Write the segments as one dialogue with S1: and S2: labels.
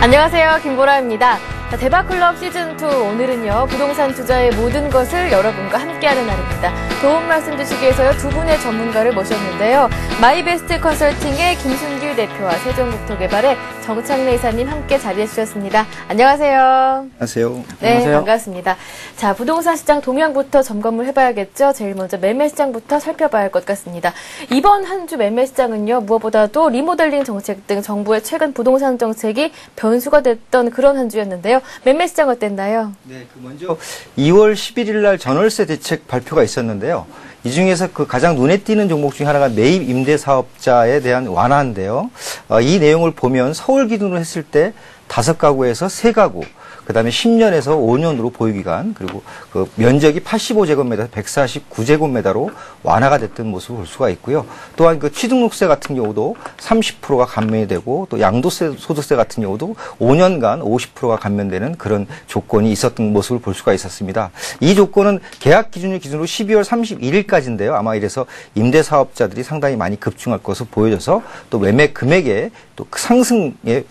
S1: 안녕하세요. 김보라입니다. 대박클럽 시즌2 오늘은요. 부동산 투자의 모든 것을 여러분과 함께하는 날입니다. 도움 말씀 주시기 위해서요. 두 분의 전문가를 모셨는데요. 마이베스트 컨설팅의 김순길 대표와 세종국토개발의 정창래 이사님 함께 자리해 주셨습니다. 안녕하세요.
S2: 안녕하세요.
S1: 네,
S2: 안녕하세요.
S1: 반갑습니다. 자, 부동산 시장 동향부터 점검을 해봐야겠죠. 제일 먼저 매매 시장부터 살펴봐야 할 것 같습니다. 이번 한 주 매매 시장은요. 무엇보다도 리모델링 정책 등 정부의 최근 부동산 정책이 변수가 됐던 그런 한 주였는데요. 매매 시장 어땠나요?
S2: 네, 먼저 2월 11일 날 전월세 대책 발표가 있었는데요. 이 중에서 가장 눈에 띄는 종목 중에 하나가 매입 임대 사업자에 대한 완화인데요. 이 내용을 보면 서울 기준으로 했을 때 5가구에서 3가구, 그 다음에 10년에서 5년으로 보유기간, 그리고 그 면적이 85제곱미터, 149제곱미터로 완화가 됐던 모습을 볼 수가 있고요. 또한 그 취등록세 같은 경우도 30%가 감면이 되고, 또 양도세, 소득세 같은 경우도 5년간 50%가 감면되는 그런 조건이 있었던 모습을 볼 수가 있었습니다. 이 조건은 계약 기준일 기준으로 12월 31일까지인데요. 아마 이래서 임대 사업자들이 상당히 많이 급증할 것으로 보여져서 또 매매 금액의 또 상승의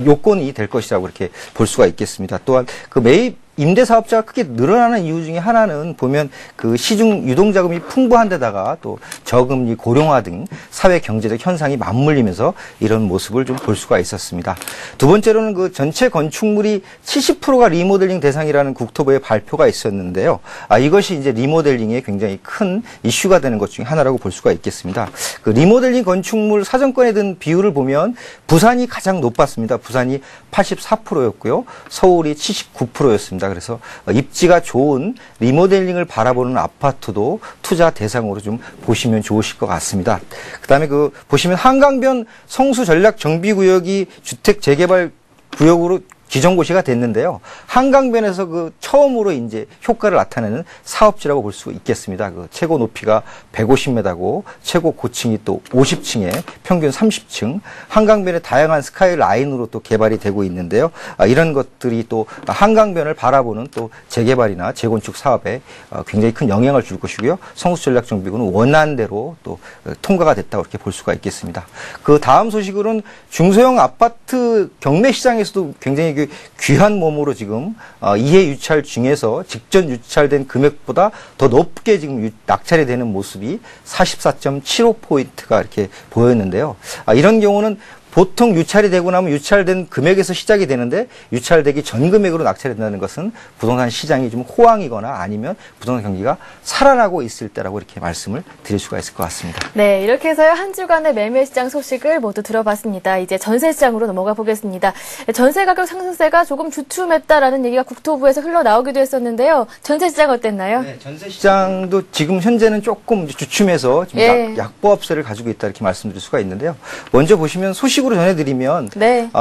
S2: 요건이 될 것이라고 이렇게 볼 수가 있겠습니다. 또한 그 매입 임대 사업자가 크게 늘어나는 이유 중에 하나는 보면 그 시중 유동자금이 풍부한 데다가 또 저금리 고령화 등 사회 경제적 현상이 맞물리면서 이런 모습을 좀 볼 수가 있었습니다. 두 번째로는 그 전체 건축물이 70%가 리모델링 대상이라는 국토부의 발표가 있었는데요. 이것이 이제 리모델링에 굉장히 큰 이슈가 되는 것 중에 하나라고 볼 수가 있겠습니다. 그 리모델링 건축물 사정권에 든 비율을 보면 부산이 가장 높았습니다. 부산이 84%였고요. 서울이 79%였습니다. 그래서 입지가 좋은 리모델링을 바라보는 아파트도 투자 대상으로 좀 보시면 좋으실 것 같습니다. 그다음에 보시면 한강변 성수 전략 정비구역이 주택 재개발 구역으로 지정고시가 됐는데요. 한강변에서 처음으로 이제 효과를 나타내는 사업지라고 볼 수 있겠습니다. 최고 높이가 150m고 최고 고층이 또 50층에 평균 30층, 한강변의 다양한 스카이라인으로 또 개발이 되고 있는데요. 이런 것들이 또 한강변을 바라보는 또 재개발이나 재건축 사업에 굉장히 큰 영향을 줄 것이고요. 성수전략정비구는 원안대로 또 통과가 됐다고 이렇게 볼 수가 있겠습니다. 그 다음 소식으로는 중소형 아파트 경매 시장에서도 굉장히 귀한 몸으로 지금 이해 유찰 중에서 직전 유찰된 금액보다 더 높게 지금 낙찰이 되는 모습이 44.75포인트가 이렇게 보였는데요. 이런 경우는 보통 유찰이 되고 나면 유찰된 금액에서 시작이 되는데 유찰되기 전 금액으로 낙찰이 된다는 것은 부동산 시장이 좀 호황이거나 아니면 부동산 경기가 살아나고 있을 때라고 이렇게 말씀을 드릴 수가 있을 것 같습니다.
S1: 네, 이렇게 해서요. 한 주간의 매매 시장 소식을 모두 들어봤습니다. 이제 전세 시장으로 넘어가 보겠습니다. 전세 가격 상승세가 조금 주춤했다라는 얘기가 국토부에서 흘러나오기도 했었는데요. 전세 시장 어땠나요?
S2: 네, 전세 시장도 지금 현재는 조금 주춤해서 지금 약보합세를 가지고 있다 이렇게 말씀드릴 수가 있는데요. 먼저 보시면 소식으로 전해드리면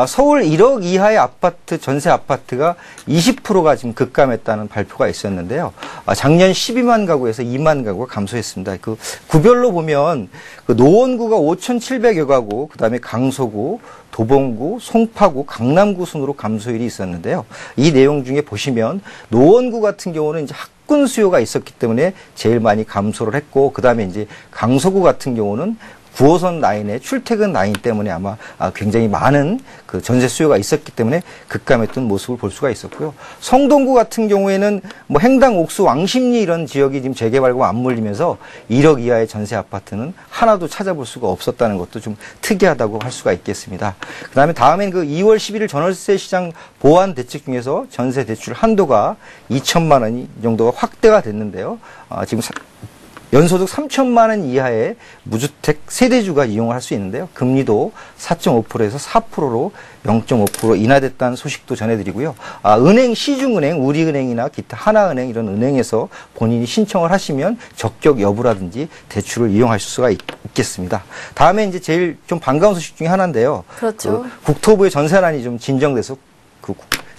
S2: 서울 1억 이하의 아파트, 전세 아파트가 20%가 지금 급감했다는 발표가 있었는데요. 작년 12만 가구에서 2만 가구가 감소했습니다. 구별로 보면 노원구가 5,700여 가구, 그다음에 강서구, 도봉구, 송파구, 강남구 순으로 감소율이 있었는데요. 이 내용 중에 보시면 노원구 같은 경우는 이제 학군 수요가 있었기 때문에 제일 많이 감소를 했고, 그다음에 이제 강서구 같은 경우는 9호선 라인의 출퇴근 라인 때문에 아마 굉장히 많은 전세 수요가 있었기 때문에 급감했던 모습을 볼 수가 있었고요. 성동구 같은 경우에는 행당, 옥수, 왕십리 이런 지역이 지금 재개발과 맞물리면서 1억 이하의 전세 아파트는 하나도 찾아볼 수가 없었다는 것도 좀 특이하다고 할 수가 있겠습니다. 다음엔 2월 11일 전월세 시장 보완 대책 중에서 전세 대출 한도가 2천만 원 정도가 확대가 됐는데요. 지금 연소득 3천만 원 이하의 무주택 세대주가 이용을 할 수 있는데요. 금리도 4.5%에서 4%로 0.5% 인하됐다는 소식도 전해드리고요. 은행, 시중은행, 우리은행이나 기타 하나은행 이런 은행에서 본인이 신청을 하시면 적격 여부라든지 대출을 이용하실 수가 있겠습니다. 다음에 이제 제일 좀 반가운 소식 중에 하나인데요.
S1: 그렇죠.
S2: 국토부의 전세난이 좀 진정돼서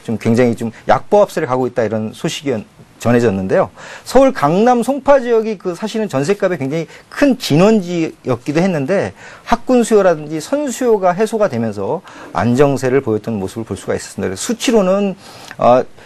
S2: 좀 굉장히 좀 약보합세를 가고 있다 이런 소식이 전해졌는데요. 서울 강남 송파 지역이 그 사실은 전셋값에 굉장히 큰 진원지였기도 했는데 학군 수요라든지 선 수요가 해소가 되면서 안정세를 보였던 모습을 볼 수가 있었습니다. 그래서 수치로는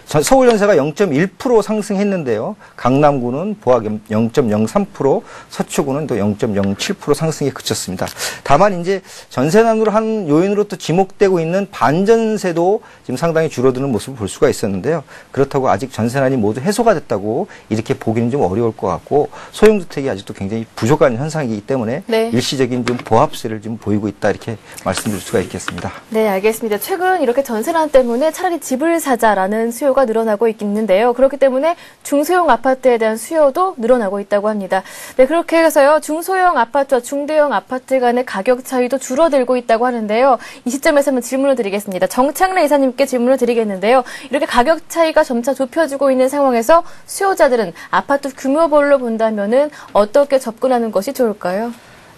S2: 서울 전세가 0.1% 상승했는데요. 강남구는 보합 0.03%, 서초구는 또 0.07% 상승에 그쳤습니다. 다만 이제 전세난으로 한 요인으로 또 지목되고 있는 반전세도 지금 상당히 줄어드는 모습을 볼 수가 있었는데요. 그렇다고 아직 전세난이 모두 해소가 됐다고 이렇게 보기는 좀 어려울 것 같고 소형주택이 아직도 굉장히 부족한 현상이기 때문에 네. 일시적인 좀 보합세를 좀 보이고 있다 이렇게 말씀드릴 수가 있겠습니다.
S1: 네, 알겠습니다. 최근 이렇게 전세난 때문에 차라리 집을 사자라는 수요가 늘어나고 있는데요. 그렇기 때문에 중소형 아파트에 대한 수요도 늘어나고 있다고 합니다. 네, 그렇게 해서요. 중소형 아파트와 중대형 아파트 간의 가격 차이도 줄어들고 있다고 하는데요. 이 시점에서 한번 질문을 드리겠습니다. 정창래 이사님께 질문을 드리겠는데요. 이렇게 가격 차이가 점차 좁혀지고 있는 상황에서 수요자들은 아파트 규모별로 본다면은 어떻게 접근하는 것이 좋을까요?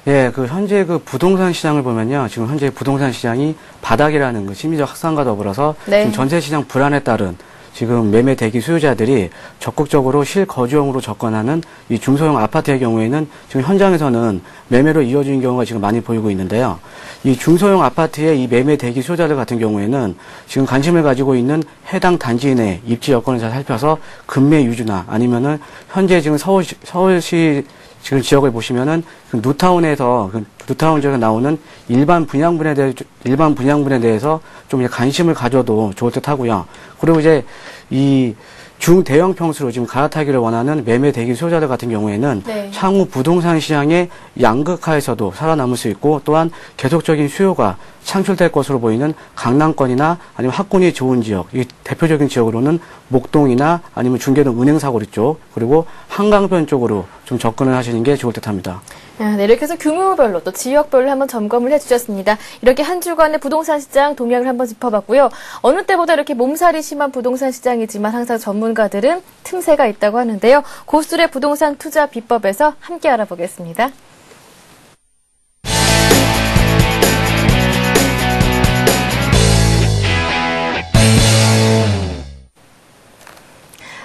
S3: 예, 현재 부동산 시장을 보면요. 지금 현재 부동산 시장이 바닥이라는 심리적 확산과 더불어서 네. 지금 전세 시장 불안에 따른 지금 매매 대기 수요자들이 적극적으로 실거주형으로 접근하는 이 중소형 아파트의 경우에는 지금 현장에서는 매매로 이어지는 경우가 지금 많이 보이고 있는데요. 이 중소형 아파트의 이 매매 대기 수요자들 같은 경우에는 지금 관심을 가지고 있는 해당 단지 내 입지 여건을 잘 살펴서 급매 유주나 아니면은 현재 지금 서울시 지금 지역을 보시면은 뉴타운에서 뉴타운 지역에 나오는 일반 분양분에 대해서 좀 관심을 가져도 좋을 듯 하고요. 그리고 이제 이 중대형 평수로 지금 갈아타기를 원하는 매매 대기 수요자들 같은 경우에는 네. 향후 부동산 시장의 양극화에서도 살아남을 수 있고 또한 계속적인 수요가 창출될 것으로 보이는 강남권이나 아니면 학군이 좋은 지역, 이 대표적인 지역으로는 목동이나 아니면 중계동 은행사거리 쪽 그리고 한강변 쪽으로 좀 접근을 하시는 게 좋을 듯 합니다.
S1: 네, 이렇게 해서 규모별로 또 지역별로 한번 점검을 해주셨습니다. 이렇게 한 주간의 부동산 시장 동향을 한번 짚어봤고요. 어느 때보다 이렇게 몸살이 심한 부동산 시장이지만 항상 전문가들은 틈새가 있다고 하는데요. 고수의 부동산 투자 비법에서 함께 알아보겠습니다.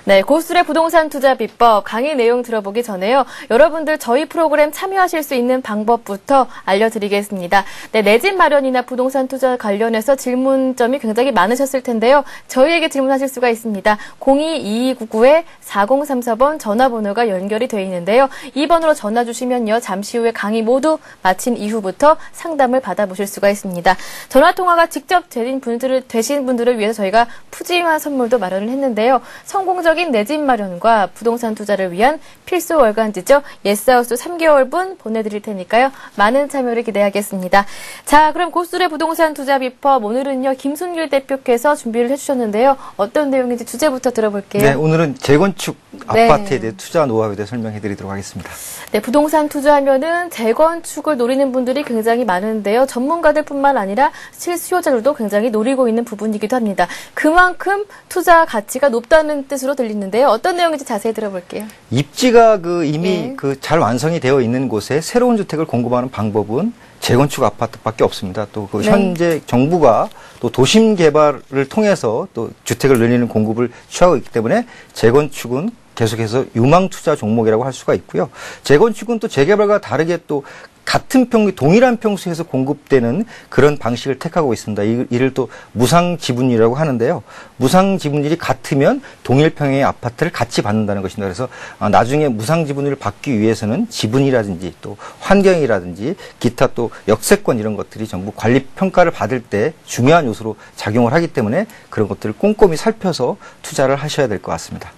S1: 네, 고수의 부동산 투자 비법 강의 내용 들어보기 전에요. 여러분들 저희 프로그램 참여하실 수 있는 방법부터 알려드리겠습니다. 네, 내 집 마련이나 부동산 투자 관련해서 질문점이 굉장히 많으셨을 텐데요. 저희에게 질문하실 수가 있습니다. 02-2299-4034번 전화번호가 연결이 되어 있는데요. 이 번호로 전화 주시면요. 잠시 후에 강의 모두 마친 이후부터 상담을 받아보실 수가 있습니다. 전화통화가 직접 되신 분들을 위해서 저희가 푸짐한 선물도 마련을 했는데요. 성공적인 내 집 마련과 부동산 투자를 위한 필수 월간지죠. 예스하우스 3개월분 보내드릴 테니까요. 많은 참여를 기대하겠습니다. 자, 그럼 고수의 부동산 투자 비법 오늘은요. 김순길 대표께서 준비를 해주셨는데요. 어떤 내용인지 주제부터 들어볼게요.
S2: 네, 오늘은 재건축 아파트에 대해 투자 노하우에 대해 설명해드리도록 하겠습니다.
S1: 네, 부동산 투자하면은 재건축을 노리는 분들이 굉장히 많은데요. 전문가들뿐만 아니라 실수요자들도 굉장히 노리고 있는 부분이기도 합니다. 그만큼 투자 가치가 높다는 뜻으로 들리는데요. 어떤 내용인지 자세히 들어볼게요.
S2: 입지가 이미 잘 완성이 되어 있는 곳에 새로운 주택을 공급하는 방법은 재건축 아파트밖에 없습니다. 또 현재 정부가 또 도심 개발을 통해서 또 주택을 늘리는 공급을 취하고 있기 때문에 재건축은 계속해서 유망 투자 종목이라고 할 수가 있고요. 재건축은 또 재개발과 다르게 또 같은 동일한 평수에서 공급되는 그런 방식을 택하고 있습니다. 이를 또 무상지분율이라고 하는데요. 무상지분율이 같으면 동일평형의 아파트를 같이 받는다는 것입니다. 그래서 나중에 무상지분율을 받기 위해서는 지분이라든지 또 환경이라든지 기타 또 역세권 이런 것들이 전부 관리평가를 받을 때 중요한 요소로 작용을 하기 때문에 그런 것들을 꼼꼼히 살펴서 투자를 하셔야 될 것 같습니다.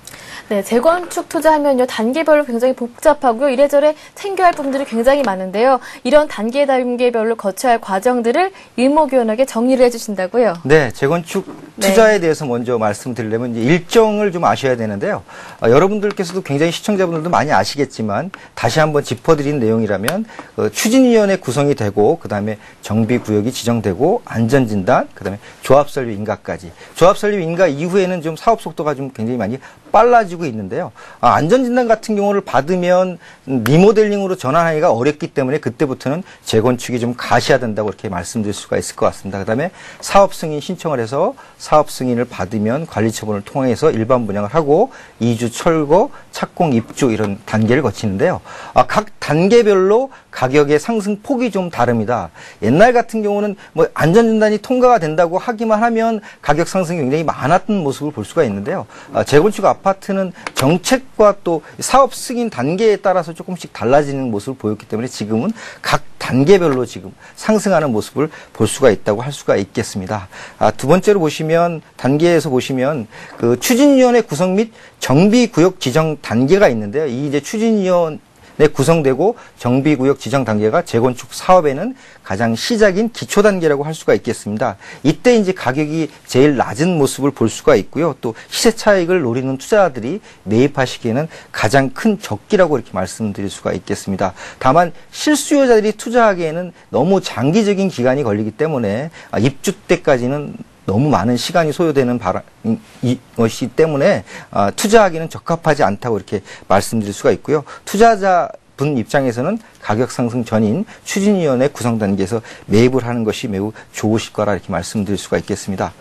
S1: 네, 재건축 투자하면요, 단계별로 굉장히 복잡하고요, 이래저래 챙겨야 할 부분들이 굉장히 많은데요. 이런 단계별로 거쳐야 할 과정들을 일목요연하게 정리를 해주신다고요?
S2: 네, 재건축 투자에 대해서 먼저 말씀드리려면 이제 일정을 좀 아셔야 되는데요. 여러분들께서도 굉장히 시청자분들도 많이 아시겠지만 다시 한번 짚어드린 내용이라면 추진위원회 구성이 되고 그다음에 정비구역이 지정되고 안전진단, 그다음에 조합설립 인가까지. 조합설립 인가 이후에는 좀 사업 속도가 좀 굉장히 많이 빨라지고 있는데요. 안전진단 같은 경우를 받으면 리모델링으로 전환하기가 어렵기 때문에 그때부터는 재건축이 좀 가시화된다고 이렇게 말씀드릴 수가 있을 것 같습니다. 그다음에 사업 승인 신청을 해서 사업 승인을 받으면 관리처분을 통해서 일반 분양을 하고 이주 철거, 착공, 입주 이런 단계를 거치는데요. 각 단계별로 가격의 상승 폭이 좀 다릅니다. 옛날 같은 경우는 뭐 안전진단이 통과가 된다고 하기만 하면 가격 상승이 굉장히 많았던 모습을 볼 수가 있는데요. 재건축 아파트는 정책과 또 사업 승인 단계에 따라서 조금씩 달라지는 모습을 보였기 때문에 지금은 각 단계별로 지금 상승하는 모습을 볼 수가 있다고 할 수가 있겠습니다. 두 번째로 보시면 단계에서 보시면 그 추진위원회 구성 및 정비구역 지정 단계가 있는데요. 이 이제 추진위원회 구성되고 정비구역 지정 단계가 재건축 사업에는 가장 시작인 기초 단계라고 할 수가 있겠습니다. 이때 이제 가격이 제일 낮은 모습을 볼 수가 있고요. 또 시세 차익을 노리는 투자자들이 매입하시기에는 가장 큰 적기라고 이렇게 말씀드릴 수가 있겠습니다. 다만 실수요자들이 투자하기에는 너무 장기적인 기간이 걸리기 때문에 입주 때까지는 너무 많은 시간이 소요되는 것이기 때문에 투자하기는 적합하지 않다고 이렇게 말씀드릴 수가 있고요. 투자자분 입장에서는 가격 상승 전인 추진위원회 구성 단계에서 매입을 하는 것이 매우 좋으실 거라 이렇게 말씀드릴 수가 있겠습니다.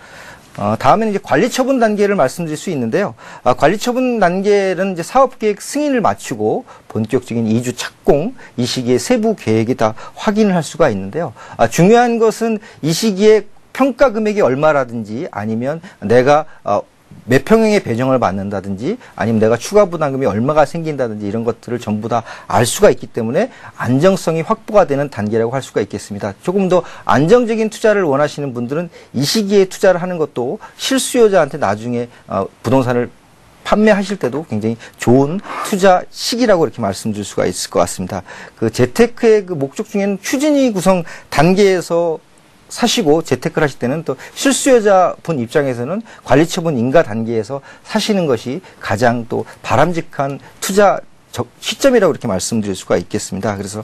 S2: 다음에는 이제 관리처분 단계를 말씀드릴 수 있는데요. 관리처분 단계는 이제 사업계획 승인을 마치고 본격적인 이주 착공, 이 시기에 세부 계획이 다 확인을 할 수가 있는데요. 중요한 것은 이 시기에 평가 금액이 얼마라든지 아니면 내가 몇 평형의 배정을 받는다든지 아니면 내가 추가 부담금이 얼마가 생긴다든지 이런 것들을 전부 다 알 수가 있기 때문에 안정성이 확보가 되는 단계라고 할 수가 있겠습니다. 조금 더 안정적인 투자를 원하시는 분들은 이 시기에 투자를 하는 것도 실수요자한테 나중에 부동산을 판매하실 때도 굉장히 좋은 투자 시기라고 이렇게 말씀드릴 수가 있을 것 같습니다. 그 재테크의 그 목적 중에는 추진위 구성 단계에서 사시고 재테크를 하실 때는 또 실수요자분 입장에서는 관리처분 인가 단계에서 사시는 것이 가장 또 바람직한 투자 시점이라고 이렇게 말씀드릴 수가 있겠습니다. 그래서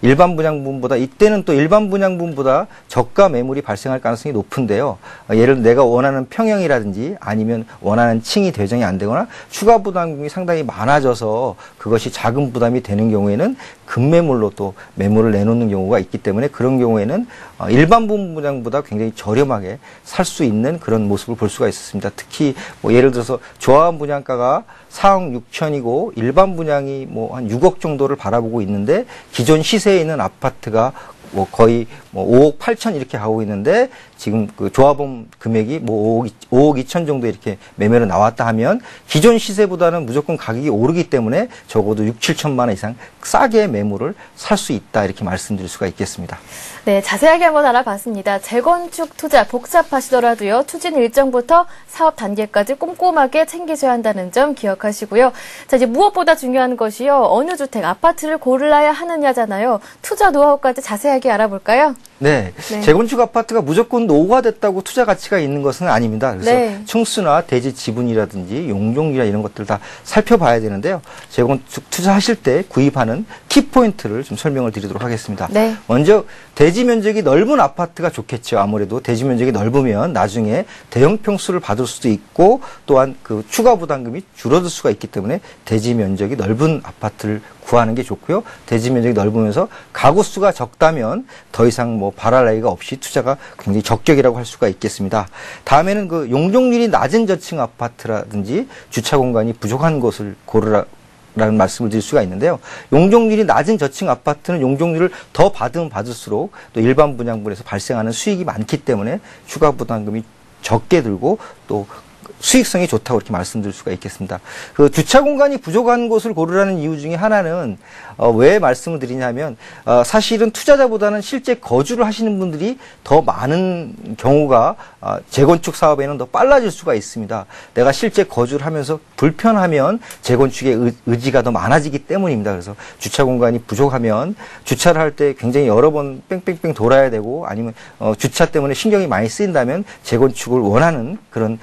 S2: 일반 분양분보다 이때는 또 일반 분양분보다 저가 매물이 발생할 가능성이 높은데요. 예를 들어 내가 원하는 평형이라든지 아니면 원하는 층이 배정이 안 되거나 추가 부담금이 상당히 많아져서 그것이 작은 부담이 되는 경우에는 급매물로 또 매물을 내놓는 경우가 있기 때문에 그런 경우에는 일반 분양보다 굉장히 저렴하게 살 수 있는 그런 모습을 볼 수가 있었습니다. 특히 뭐 예를 들어서 조합원 분양가가 4억 6천이고 일반 분양이 뭐 한 6억 정도를 바라보고 있는데 기존 시세에 있는 아파트가 뭐 거의 뭐 5억 8천 이렇게 하고 있는데 지금 그 조합원 금액이 뭐 5억 2천 정도 이렇게 매매로 나왔다 하면 기존 시세보다는 무조건 가격이 오르기 때문에 적어도 6, 7천만 원 이상 싸게 매물을 살 수 있다 이렇게 말씀드릴 수가 있겠습니다.
S1: 네, 자세하게 한번 알아봤습니다. 재건축 투자 복잡하시더라도요. 추진 일정부터 사업 단계까지 꼼꼼하게 챙기셔야 한다는 점 기억하시고요. 자, 이제 무엇보다 중요한 것이요. 어느 주택, 아파트를 고르야 하느냐잖아요. 투자 노하우까지 자세하게 알아볼까요?
S2: 네. 재건축 아파트가 무조건 노후가 됐다고 투자 가치가 있는 것은 아닙니다. 그래서 층수나 대지 지분이라든지 용적률이나 이런 것들 다 살펴봐야 되는데요. 재건축 투자하실 때 구입하는 키포인트를 좀 설명을 드리도록 하겠습니다. 먼저 대지 면적이 넓은 아파트가 좋겠죠. 아무래도 대지 면적이 넓으면 나중에 대형 평수를 받을 수도 있고 또한 그 추가 부담금이 줄어들 수가 있기 때문에 대지 면적이 넓은 아파트를 구하는 게 좋고요. 대지 면적이 넓으면서 가구 수가 적다면 더 이상 뭐 바랄 나위가 없이 투자가 굉장히 적격이라고 할 수가 있겠습니다. 다음에는 그 용적률이 낮은 저층 아파트라든지 주차 공간이 부족한 곳을 고르라는 말씀을 드릴 수가 있는데요. 용적률이 낮은 저층 아파트는 용적률을 더 받으면 받을수록 또 일반 분양분에서 발생하는 수익이 많기 때문에 추가 부담금이 적게 들고 또 수익성이 좋다고 이렇게 말씀드릴 수가 있겠습니다. 그 주차 공간이 부족한 곳을 고르라는 이유 중에 하나는 왜 말씀을 드리냐면 사실은 투자자보다는 실제 거주를 하시는 분들이 더 많은 경우가 재건축 사업에는 더 빨라질 수가 있습니다. 내가 실제 거주를 하면서 불편하면 재건축의 의지가 더 많아지기 때문입니다. 그래서 주차 공간이 부족하면 주차를 할 때 굉장히 여러 번 뺑뺑뺑 돌아야 되고 아니면 주차 때문에 신경이 많이 쓰인다면 재건축을 원하는 그런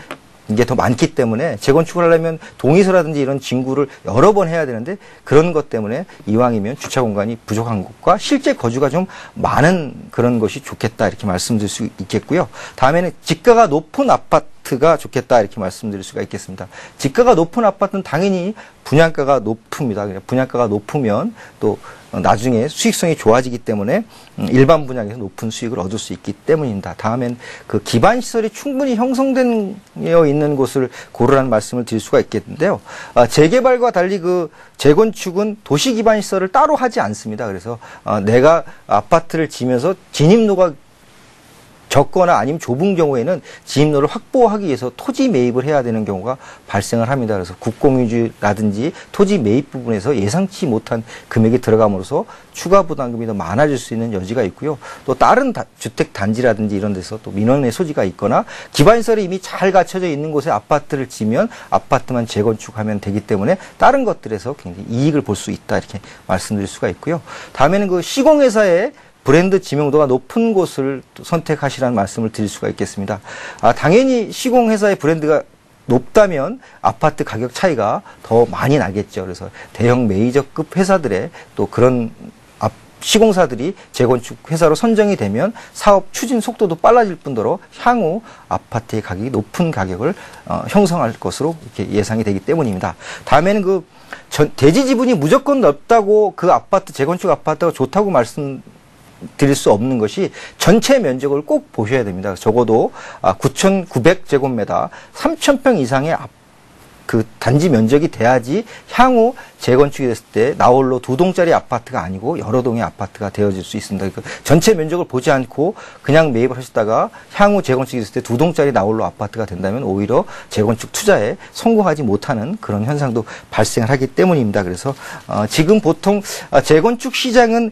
S2: 이게 더 많기 때문에 재건축을 하려면 동의서라든지 이런 진구를 여러 번 해야 되는데 그런 것 때문에 이왕이면 주차 공간이 부족한 곳과 실제 거주가 좀 많은 그런 것이 좋겠다 이렇게 말씀드릴 수 있겠고요. 다음에는 지가가 높은 아파트 아파트가 좋겠다 이렇게 말씀드릴 수가 있겠습니다. 지가가 높은 아파트는 당연히 분양가가 높습니다. 분양가가 높으면 또 나중에 수익성이 좋아지기 때문에 일반 분양에서 높은 수익을 얻을 수 있기 때문입니다. 다음엔 그 기반 시설이 충분히 형성되어 있는 곳을 고르라는 말씀을 드릴 수가 있겠는데요. 재개발과 달리 그 재건축은 도시 기반 시설을 따로 하지 않습니다. 그래서 내가 아파트를 지면서 진입로가 적거나 아니면 좁은 경우에는 진입로를 확보하기 위해서 토지 매입을 해야 되는 경우가 발생을 합니다. 그래서 국공유지라든지 토지 매입 부분에서 예상치 못한 금액이 들어감으로써 추가 부담금이 더 많아질 수 있는 여지가 있고요. 또 다른 주택 단지라든지 이런 데서 또 민원의 소지가 있거나 기반시설이 이미 잘 갖춰져 있는 곳에 아파트를 지면 아파트만 재건축하면 되기 때문에 다른 것들에서 굉장히 이익을 볼 수 있다 이렇게 말씀드릴 수가 있고요. 다음에는 그 시공회사의 브랜드 지명도가 높은 곳을 선택하시라는 말씀을 드릴 수가 있겠습니다. 당연히 시공회사의 브랜드가 높다면 아파트 가격 차이가 더 많이 나겠죠. 그래서 대형 메이저급 회사들의 또 그런 시공사들이 재건축 회사로 선정이 되면 사업 추진 속도도 빨라질 뿐더러 향후 아파트의 가격이 높은 가격을 형성할 것으로 이렇게 예상이 되기 때문입니다. 다음에는 그 대지 지분이 무조건 넓다고 그 아파트 재건축 아파트가 좋다고 드릴 수 없는 것이 전체 면적을 꼭 보셔야 됩니다. 적어도 9,900제곱미터 3,000평 이상의 그 단지 면적이 돼야지 향후 재건축이 됐을 때 나홀로 2동짜리 아파트가 아니고 여러 동의 아파트가 되어질 수 있습니다. 그러니까 전체 면적을 보지 않고 그냥 매입을 하시다가 향후 재건축이 됐을 때 2동짜리 나홀로 아파트가 된다면 오히려 재건축 투자에 성공하지 못하는 그런 현상도 발생을 하기 때문입니다. 그래서 지금 보통 재건축 시장은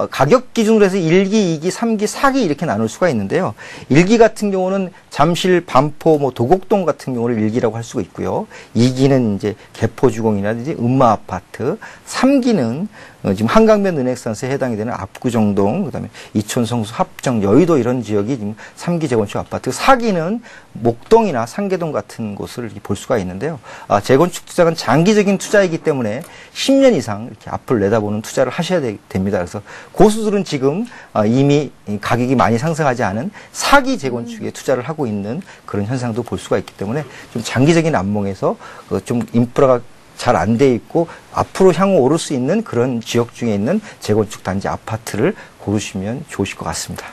S2: 가격 기준으로 해서 1기, 2기, 3기, 4기 이렇게 나눌 수가 있는데요. 1기 같은 경우는 잠실, 반포, 도곡동 같은 경우를 1기라고 할 수가 있고요. 2기는 이제 개포주공이라든지 음마 아파트, 3기는 지금 한강변 르네상스에 해당이 되는 압구정동, 그다음에 이촌, 성수, 합정, 여의도 이런 지역이 지금 3기 재건축 아파트, 4기는 목동이나 상계동 같은 곳을 이렇게 볼 수가 있는데요. 재건축 투자는 장기적인 투자이기 때문에 10년 이상 이렇게 앞을 내다보는 투자를 하셔야 됩니다. 그래서 고수들은 지금 이미 가격이 많이 상승하지 않은 4기 재건축에 투자를 하고 있는 그런 현상도 볼 수가 있기 때문에 좀 장기적인 안목에서 좀 인프라가 잘 안 돼 있고 앞으로 향후 오를 수 있는 그런 지역 중에 있는 재건축 단지 아파트를 고르시면 좋으실 것 같습니다.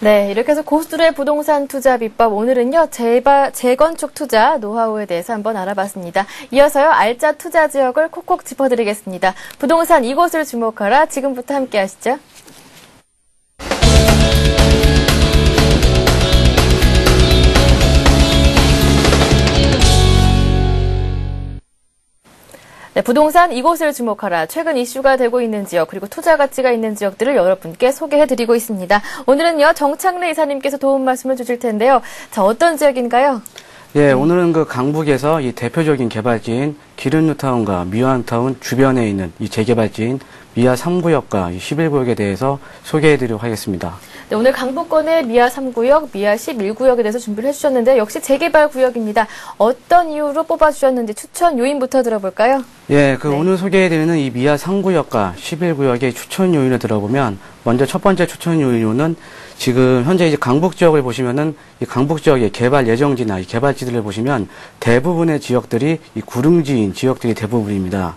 S1: 네, 이렇게 해서 고수들의 부동산 투자 비법 오늘은요 재건축 투자 노하우에 대해서 한번 알아봤습니다. 이어서요 알짜 투자 지역을 콕콕 짚어드리겠습니다. 부동산 이곳을 주목하라 지금부터 함께 하시죠. 네, 부동산 이곳을 주목하라. 최근 이슈가 되고 있는 지역 그리고 투자 가치가 있는 지역들을 여러분께 소개해드리고 있습니다. 오늘은요 정창래 이사님께서 도움 말씀을 주실 텐데요. 자 어떤 지역인가요?
S3: 예, 오늘은 그 강북에서 이 대표적인 개발지인 기름뉴타운과 미아뉴타운 주변에 있는 이 재개발지인 미아 3구역과 11구역에 대해서 소개해드리도록 하겠습니다.
S1: 네, 오늘 강북권의 미아 3구역, 미아 11구역에 대해서 준비를 해주셨는데 역시 재개발 구역입니다. 어떤 이유로 뽑아주셨는지 추천 요인부터 들어볼까요?
S3: 예, 오늘 소개해드리는 이 미아 3구역과 11구역의 추천 요인을 들어보면 먼저 첫 번째 추천 요인은 지금 현재 이제 강북 지역을 보시면은 이 강북 지역의 개발 예정지나 이 개발지들을 보시면 대부분의 지역들이 이 구릉지인 지역들이 대부분입니다.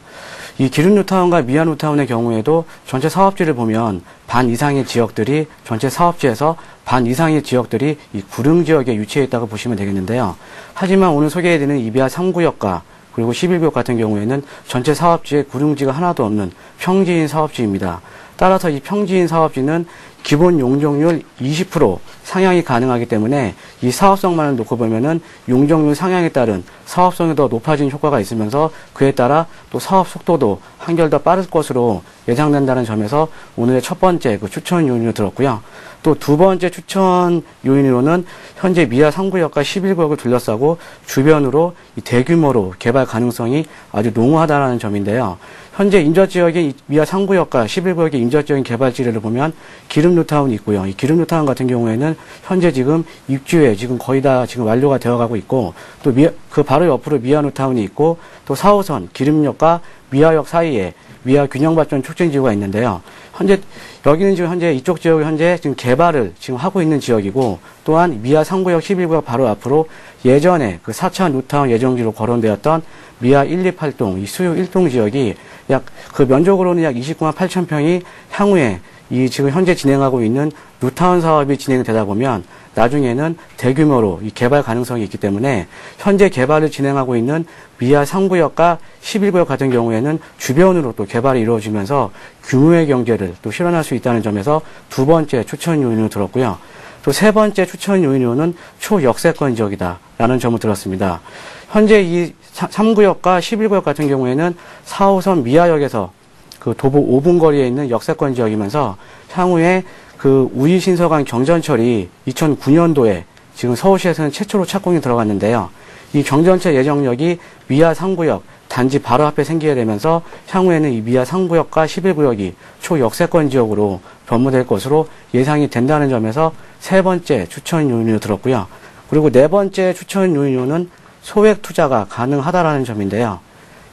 S3: 이 기름뉴타운과 미아뉴타운의 경우에도 전체 사업지를 보면 반 이상의 지역들이 전체 사업지에서 반 이상의 지역들이 이 구릉 지역에 위치해 있다고 보시면 되겠는데요. 하지만 오늘 소개해드리는 이 미아 3구역과 그리고 11구역 같은 경우에는 전체 사업지에 구릉지가 하나도 없는 평지인 사업지입니다. 따라서 이 평지인 사업지는 기본 용적률 20% 상향이 가능하기 때문에 이 사업성만을 놓고 보면은 용적률 상향에 따른 사업성이 더 높아진 효과가 있으면서 그에 따라 또 사업 속도도 한결 더 빠를 것으로 예상된다는 점에서 오늘의 첫 번째 그 추천 요인으로 들었고요. 또 두 번째 추천 요인으로는 현재 미아 3구역과 11구역을 둘러싸고 주변으로 이 대규모로 개발 가능성이 아주 농후하다는 점인데요. 현재 인접지역인 미아 3구역과 11구역의 인접지역인 개발지를 보면 기름뉴타운이 있고요. 이 기름뉴타운 같은 경우에는 현재 지금 입주에 지금 거의 다 지금 완료가 되어가고 있고 또 그 바로 옆으로 미아뉴타운이 있고 또 4호선 기름역과 미아역 사이에 미아 균형발전 촉진지구가 있는데요. 여기는 지금 현재 이쪽 지역이 현재 지금 개발을 지금 하고 있는 지역이고, 또한 미아 3구역 11구역 바로 앞으로 예전에 그 4차 뉴타운 예정지로 거론되었던 미아 128동 이 수유 1동 지역이 그 면적으로는 약 29만 8천 평이 향후에 이 지금 현재 진행하고 있는 뉴타운 사업이 진행되다 보면 나중에는 대규모로 이 개발 가능성이 있기 때문에 현재 개발을 진행하고 있는 미아 3구역과 11구역 같은 경우에는 주변으로 또 개발이 이루어지면서 규모의 경제를 또 실현할 수 있다는 점에서 두 번째 추천 요인으로 들었고요. 또 세 번째 추천 요인으로는 초역세권 지역이다라는 점을 들었습니다. 현재 이 3구역과 11구역 같은 경우에는 4호선 미아역에서 그 도보 5분 거리에 있는 역세권 지역이면서 향후에 그 우이신서간 경전철이 2009년도에 지금 서울시에서는 최초로 착공이 들어갔는데요. 이 경전철 예정역이 미아 3구역 단지 바로 앞에 생기게 되면서 향후에는 이 미아 3구역과 11구역이 초역세권 지역으로 변모될 것으로 예상이 된다는 점에서 세 번째 추천 요인으로 들었고요. 그리고 네 번째 추천 요인은 소액 투자가 가능하다라는 점인데요.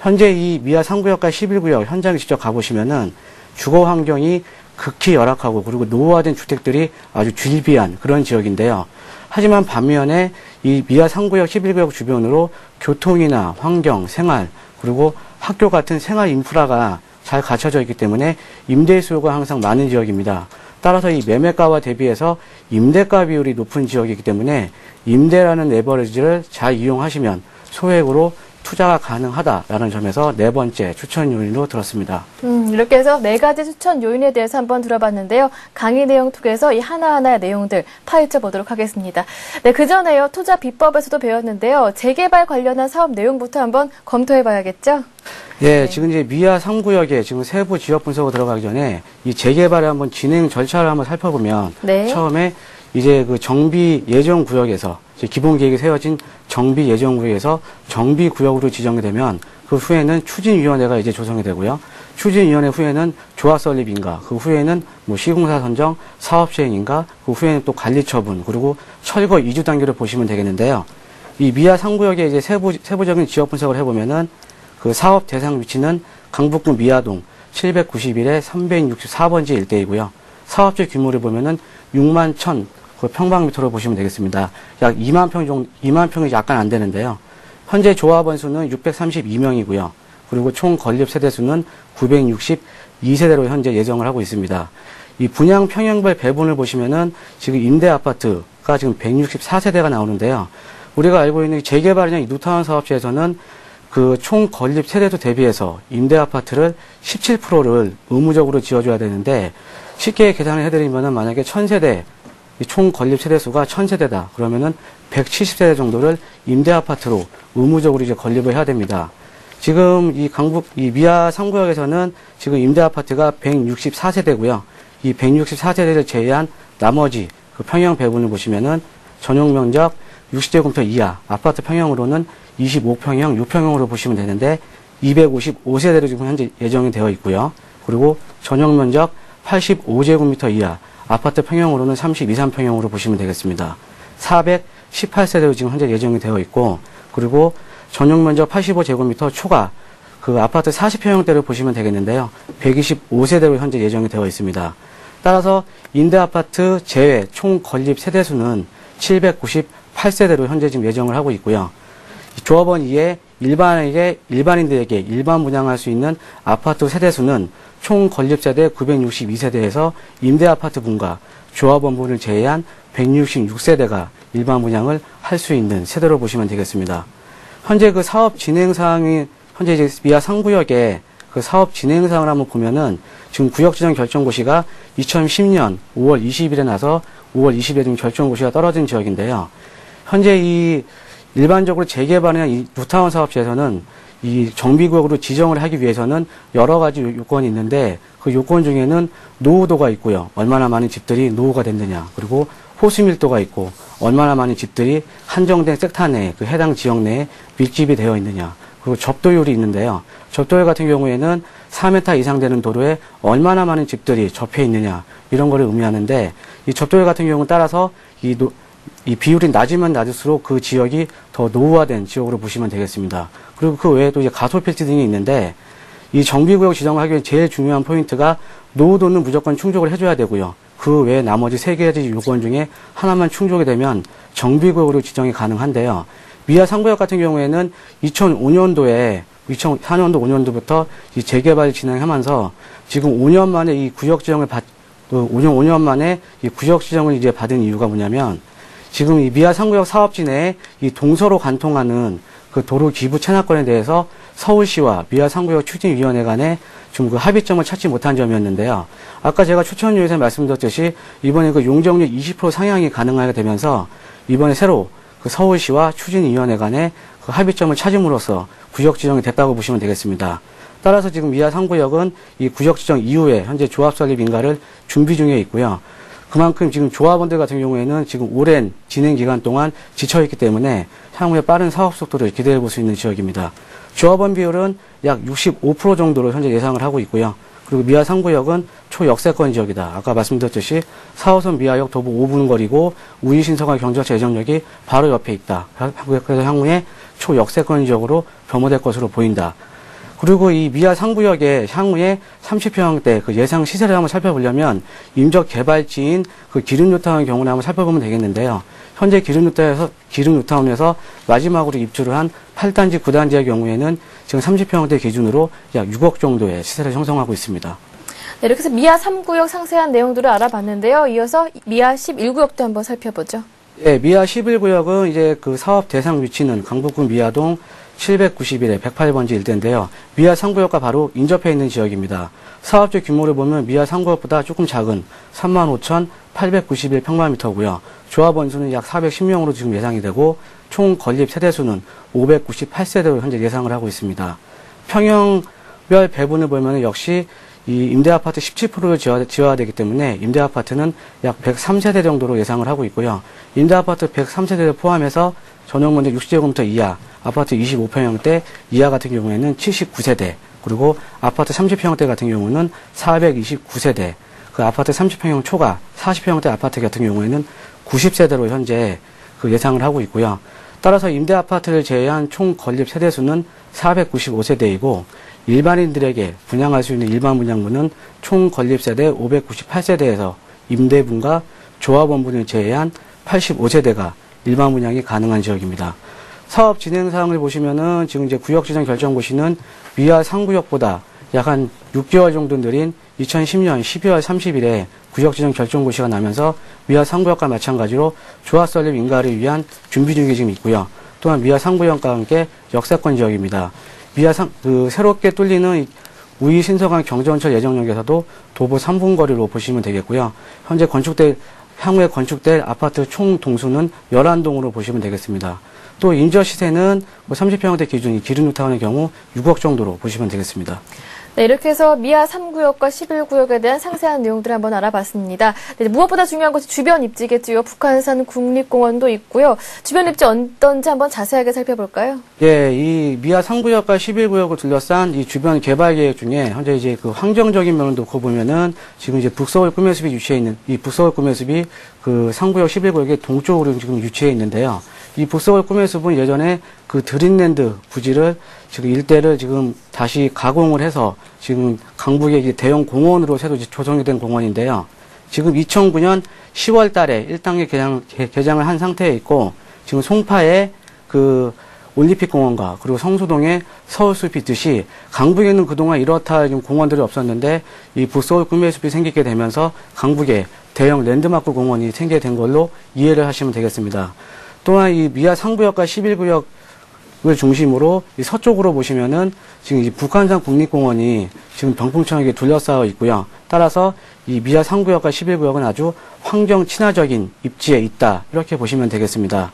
S3: 현재 이 미아 3구역과 11구역 현장에 직접 가보시면은 주거 환경이 극히 열악하고 그리고 노후화된 주택들이 아주 질비한 그런 지역인데요. 하지만 반면에 이 미아 3구역, 11구역 주변으로 교통이나 환경, 생활, 그리고 학교 같은 생활 인프라가 잘 갖춰져 있기 때문에 임대 수요가 항상 많은 지역입니다. 따라서 이 매매가와 대비해서 임대가 비율이 높은 지역이기 때문에 임대라는 레버리지를 잘 이용하시면 소액으로 투자가 가능하다라는 점에서 네 번째 추천 요인으로 들었습니다.
S1: 이렇게 해서 네 가지 추천 요인에 대해서 한번 들어봤는데요. 강의 내용 통해서 이 하나하나의 내용들 파헤쳐 보도록 하겠습니다. 네, 그 전에요. 투자 비법에서도 배웠는데요. 재개발 관련한 사업 내용부터 한번 검토해 봐야겠죠?
S3: 네, 지금 이제 미아 3구역에 지금 세부 지역 분석으로 들어가기 전에 이 재개발의 한번 진행 절차를 한번 살펴보면
S1: 네.
S3: 처음에 이제 그 정비 예정 구역에서 기본 계획이 세워진 정비 예정 구역에서 정비 구역으로 지정이 되면 그 후에는 추진위원회가 이제 조성이 되고요. 추진위원회 후에는 조합 설립인가, 그 후에는 뭐 시공사 선정, 사업 시행인가, 그 후에는 또 관리 처분, 그리고 철거 이주 단계로 보시면 되겠는데요. 이 미아 3구역의 이제 세부적인 지역 분석을 해보면은 그 사업 대상 위치는 강북구 미아동 791에 364번지 일대이고요. 사업지 규모를 보면은 6만 1,000 평방미터로 보시면 되겠습니다. 약 2만 평 정도, 2만 평이 약간 안 되는데요. 현재 조합원 수는 632명이고요. 그리고 총 건립 세대 수는 962세대로 현재 예정을 하고 있습니다. 이 분양 평형별 배분을 보시면은 지금 임대 아파트가 지금 164세대가 나오는데요. 우리가 알고 있는 재개발이나 이 뉴타운 사업지에서는 그 총 건립 세대수 대비해서 임대 아파트를 17%를 의무적으로 지어줘야 되는데 쉽게 계산을 해드리면은 만약에 1000세대 총 건립 세대수가 1000세대다. 그러면은 170세대 정도를 임대 아파트로 의무적으로 이제 건립을 해야 됩니다. 지금 이 미아 3구역에서는 지금 임대 아파트가 164세대고요. 이 164세대를 제외한 나머지 그 평형 배분을 보시면은 전용 면적 60제곱미터 이하 아파트 평형으로는 25평형, 6평형으로 보시면 되는데 255세대로 지금 현재 예정이 되어 있고요. 그리고 전용 면적 85제곱미터 이하 아파트 평형으로는 32, 3평형으로 보시면 되겠습니다. 418세대로 지금 현재 예정이 되어 있고, 그리고 전용 면적 85제곱미터 초과 그 아파트 40평형대로 보시면 되겠는데요. 125세대로 현재 예정이 되어 있습니다. 따라서 임대 아파트 제외 총 건립 세대수는 798세대로 현재 지금 예정을 하고 있고요. 조합원 이에 일반인들에게 일반 분양할 수 있는 아파트 세대수는 총 건립 세대 962세대에서 임대 아파트 분과 조합원 분을 제외한 166세대가 일반 분양을 할 수 있는 세대로 보시면 되겠습니다. 현재 그 사업 진행 사항이 현재 이제 미아 3구역의 그 사업 진행 사항을 한번 보면은 지금 구역 지정 결정 고시가 2010년 5월 20일에 나서 5월 20일에 지금 결정 고시가 떨어진 지역인데요. 현재 이 일반적으로 재개발이나 이 뉴타운 사업지에서는 이 정비구역으로 지정을 하기 위해서는 여러 가지 요건이 있는데 그 요건 중에는 노후도가 있고요. 얼마나 많은 집들이 노후가 됐느냐. 그리고 호수 밀도가 있고 얼마나 많은 집들이 한정된 섹터 내에 그 해당 지역 내에 밀집이 되어 있느냐. 그리고 접도율이 있는데요. 접도율 같은 경우에는 4m 이상 되는 도로에 얼마나 많은 집들이 접해 있느냐. 이런 거를 의미하는데 이 접도율 같은 경우는 따라서 이 비율이 낮으면 낮을수록 그 지역이 더 노후화된 지역으로 보시면 되겠습니다. 그리고 그 외에도 이제 가솔 필지 등이 있는데 이 정비구역 지정을 하기 위해 제일 중요한 포인트가 노후도는 무조건 충족을 해줘야 되고요. 그 외에 나머지 3가지 요건 중에 하나만 충족이 되면 정비구역으로 지정이 가능한데요. 미아 3구역 같은 경우에는 2004년도 5년도부터 이 재개발 진행하면서 지금 5년 만에 이 구역 지정을 5년 만에 이 구역 지정을 이제 받은 이유가 뭐냐면 지금 이 미아 3구역 사업지 내에 이 동서로 관통하는 그 도로 기부 채납권에 대해서 서울시와 미아 3구역 추진위원회 간에 좀 그 합의점을 찾지 못한 점이었는데요. 아까 제가 추천료에서 말씀드렸듯이 이번에 그 용적률 20% 상향이 가능하게 되면서 이번에 새로 그 서울시와 추진위원회 간에 그 합의점을 찾음으로써 구역 지정이 됐다고 보시면 되겠습니다. 따라서 지금 미아 3구역은 이 구역 지정 이후에 현재 조합 설립 인가를 준비 중에 있고요. 그만큼 지금 조합원들 같은 경우에는 지금 오랜 진행 기간 동안 지쳐있기 때문에 향후에 빠른 사업 속도를 기대해 볼 수 있는 지역입니다. 조합원 비율은 약 65% 정도로 현재 예상을 하고 있고요. 그리고 미아 3구역은 초역세권 지역이다. 아까 말씀드렸듯이 4호선 미아역 도보 5분 거리고 우이신서가 경전철 예정역이 바로 옆에 있다. 그래서 향후에 초역세권 지역으로 변모될 것으로 보인다. 그리고 이 미아 3구역의 향후에 30평대 그 예상 시세를 한번 살펴보려면 임적 개발지인 그 기름뉴타운 경우를 한번 살펴보면 되겠는데요. 현재 기름뉴타운에서 마지막으로 입주를 한 8단지, 9단지의 경우에는 지금 30평대 기준으로 약 6억 정도의 시세를 형성하고 있습니다.
S1: 네, 이렇게 해서 미아 3구역 상세한 내용들을 알아봤는데요. 이어서 미아 11구역도 한번 살펴보죠.
S3: 네, 미아 11구역은 이제 그 사업 대상 위치는 강북구 미아동 791에 108번지 일대인데요. 미아 3구역과 바로 인접해 있는 지역입니다. 사업지 규모를 보면 미아 3구역보다 조금 작은 35,891평방미터고요. 조합원 수는 약 410명으로 지금 예상이 되고 총 건립 세대수는 598세대로 현재 예상을 하고 있습니다. 평형별 배분을 보면 역시 이 임대아파트 17%를 지어야 되기 때문에 임대아파트는 약 103세대 정도로 예상을 하고 있고요. 임대아파트 103세대를 포함해서 전용면적 60제곱미터 이하, 아파트 25평형대 이하 같은 경우에는 79세대, 그리고 아파트 30평형대 같은 경우는 429세대, 그 아파트 30평형 초과 40평형대 아파트 같은 경우에는 90세대로 현재 그 예상을 하고 있고요. 따라서 임대아파트를 제외한 총 건립 세대수는 495세대이고 일반인들에게 분양할 수 있는 일반 분양분은 총 건립 세대 598세대에서 임대분과 조합원분을 제외한 85세대가 일반 분양이 가능한 지역입니다. 사업 진행 사항을 보시면은 지금 이제 구역 지정 결정 고시는 미아 3구역보다 약 한 6개월 정도 느린 2010년 12월 30일에 구역 지정 결정 고시가 나면서 미아 3구역과 마찬가지로 조합 설립 인가를 위한 준비 중에 지금 있고요. 또한 미아 3구역과 함께 역세권 지역입니다. 새롭게 뚫리는 우이 신서간 경전철 예정역에서도 도보 3분 거리로 보시면 되겠고요. 현재 향후에 건축될 아파트 총 동수는 11동으로 보시면 되겠습니다. 또 임저 시세는 30평대 기준이 기름뉴타운의 경우 6억 정도로 보시면 되겠습니다.
S1: 네, 이렇게 해서 미아 3구역과 11구역에 대한 상세한 내용들을 한번 알아봤습니다. 네, 무엇보다 중요한 것이 주변 입지겠지요. 북한산 국립공원도 있고요. 주변 입지 어떤지 한번 자세하게 살펴볼까요?
S3: 예, 이 미아 3구역과 11구역을 둘러싼 이 주변 개발 계획 중에 현재 이제 그 환경적인 면을 놓고 보면은 지금 이제 북서울 꿈해숲이 위치해 있는 이 북서울 꿈해숲이 그 3구역, 11구역의 동쪽으로 지금 위치해 있는데요. 이 북서울 꿈해숲은 예전에 그 드림랜드 부지를 지금 일대를 지금 다시 가공을 해서 지금 강북의 대형 공원으로 새로 조성이 된 공원인데요. 지금 2009년 10월 달에 1단계 개장을 한 상태에 있고 지금 송파에 그 올림픽 공원과 그리고 성수동에 서울숲이 있듯이 강북에는 그동안 이렇다 공원들이 없었는데 이 북서울 꿈해숲이 생기게 되면서 강북에 대형 랜드마크 공원이 생기게 된 걸로 이해를 하시면 되겠습니다. 또한 이 미아 3구역과 11구역을 중심으로 이 서쪽으로 보시면은 지금 이 북한산 국립공원이 지금 병풍청에게 둘러싸여 있고요. 따라서 이 미아 3구역과 11구역은 아주 환경 친화적인 입지에 있다. 이렇게 보시면 되겠습니다.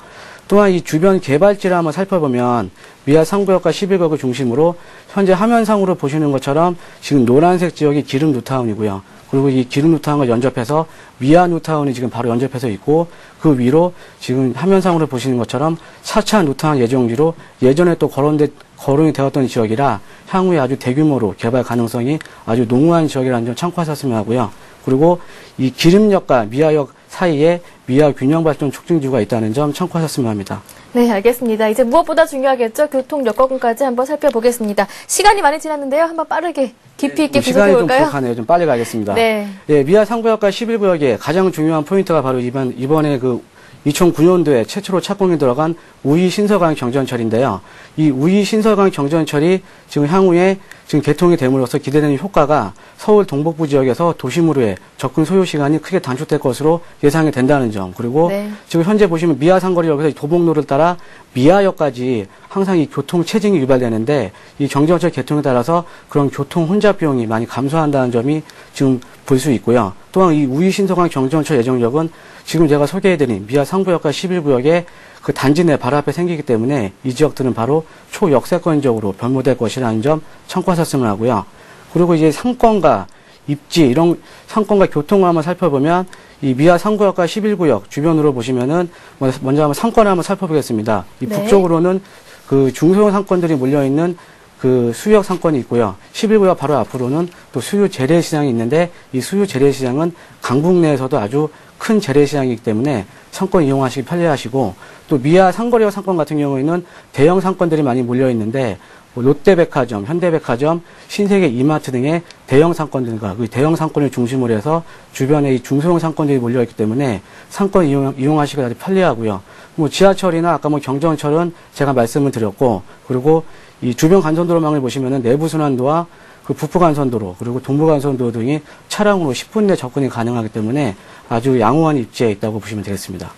S3: 또한 이 주변 개발지를 한번 살펴보면 미아 3구역과 11구역을 중심으로 현재 화면상으로 보시는 것처럼 지금 노란색 지역이 기름 뉴타운이고요. 그리고 이 기름 뉴타운과 연접해서 미아 뉴타운이 지금 바로 연접해서 있고 그 위로 지금 화면상으로 보시는 것처럼 4차 뉴타운 예정지로 예전에 또 거론이 되었던 지역이라 향후에 아주 대규모로 개발 가능성이 아주 농후한 지역이라는 점 참고하셨으면 하고요. 그리고 이 기름역과 미아역 사이에 미아 균형 발전 촉진지구가 있다는 점 참고하셨으면 합니다.
S1: 네, 알겠습니다. 이제 무엇보다 중요하겠죠? 교통 여건까지 한번 살펴보겠습니다. 시간이 많이 지났는데요. 한번 빠르게 깊이 있게
S3: 시간이 좀
S1: 분석해볼까요?
S3: 부족하네요. 좀 빨리 가겠습니다.
S1: 네.
S3: 예, 미아 상부역과 11구역의 가장 중요한 포인트가 바로 이번에 그 2009년도에 최초로 착공이 들어간 우이 신서강 경전철인데요. 이 우이 신서강 경전철이 지금 향후에 지금 개통이 됨으로써 기대되는 효과가 서울 동북부 지역에서 도심으로의 접근 소요 시간이 크게 단축될 것으로 예상이 된다는 점. 그리고
S1: 네. 지금
S3: 현재 보시면 미아 상거리역에서 도봉로를 따라 미아역까지 항상 이 교통 체증이 유발되는데 이 경전철 개통에 따라서 그런 교통 혼잡 비용이 많이 감소한다는 점이 지금 볼 수 있고요. 또한 이 우이 신서강 경전철 예정역은 지금 제가 소개해드린 미아 상부역과 11구역의 그 단지 내 바로 앞에 생기기 때문에 이 지역들은 바로 초역세권 지역으로 변모될 것이라는 점 참고하셨으면 하고요. 그리고 이제 상권과 입지 이런 상권과 교통을 한번 살펴보면 이 미아 상구역과 11구역 주변으로 보시면은 먼저 한번 상권을 한번 살펴보겠습니다. 이
S1: 네.
S3: 북쪽으로는 그 중소형 상권들이 몰려있는 그 수유역 상권이 있고요. 11구역 바로 앞으로는 또 수유 재래시장이 있는데 이 수유 재래시장은 강북 내에서도 아주 큰 재래시장이기 때문에 상권 이용하시기 편리하시고 또 미아 상거리역 상권 같은 경우에는 대형 상권들이 많이 몰려있는데 롯데백화점, 현대백화점, 신세계 이마트 등의 대형 상권들과 그 대형 상권을 중심으로 해서 주변에 이 중소형 상권들이 몰려있기 때문에 상권 이용하시기 아주 편리하고요. 뭐 지하철이나 아까 뭐 경전철은 제가 말씀을 드렸고 그리고 이 주변 간선도로망을 보시면은 내부순환도와 그 북부간선도로 그리고 동부간선도로 등이 차량으로 10분 내 접근이 가능하기 때문에 아주 양호한 입지에 있다고 보시면 되겠습니다.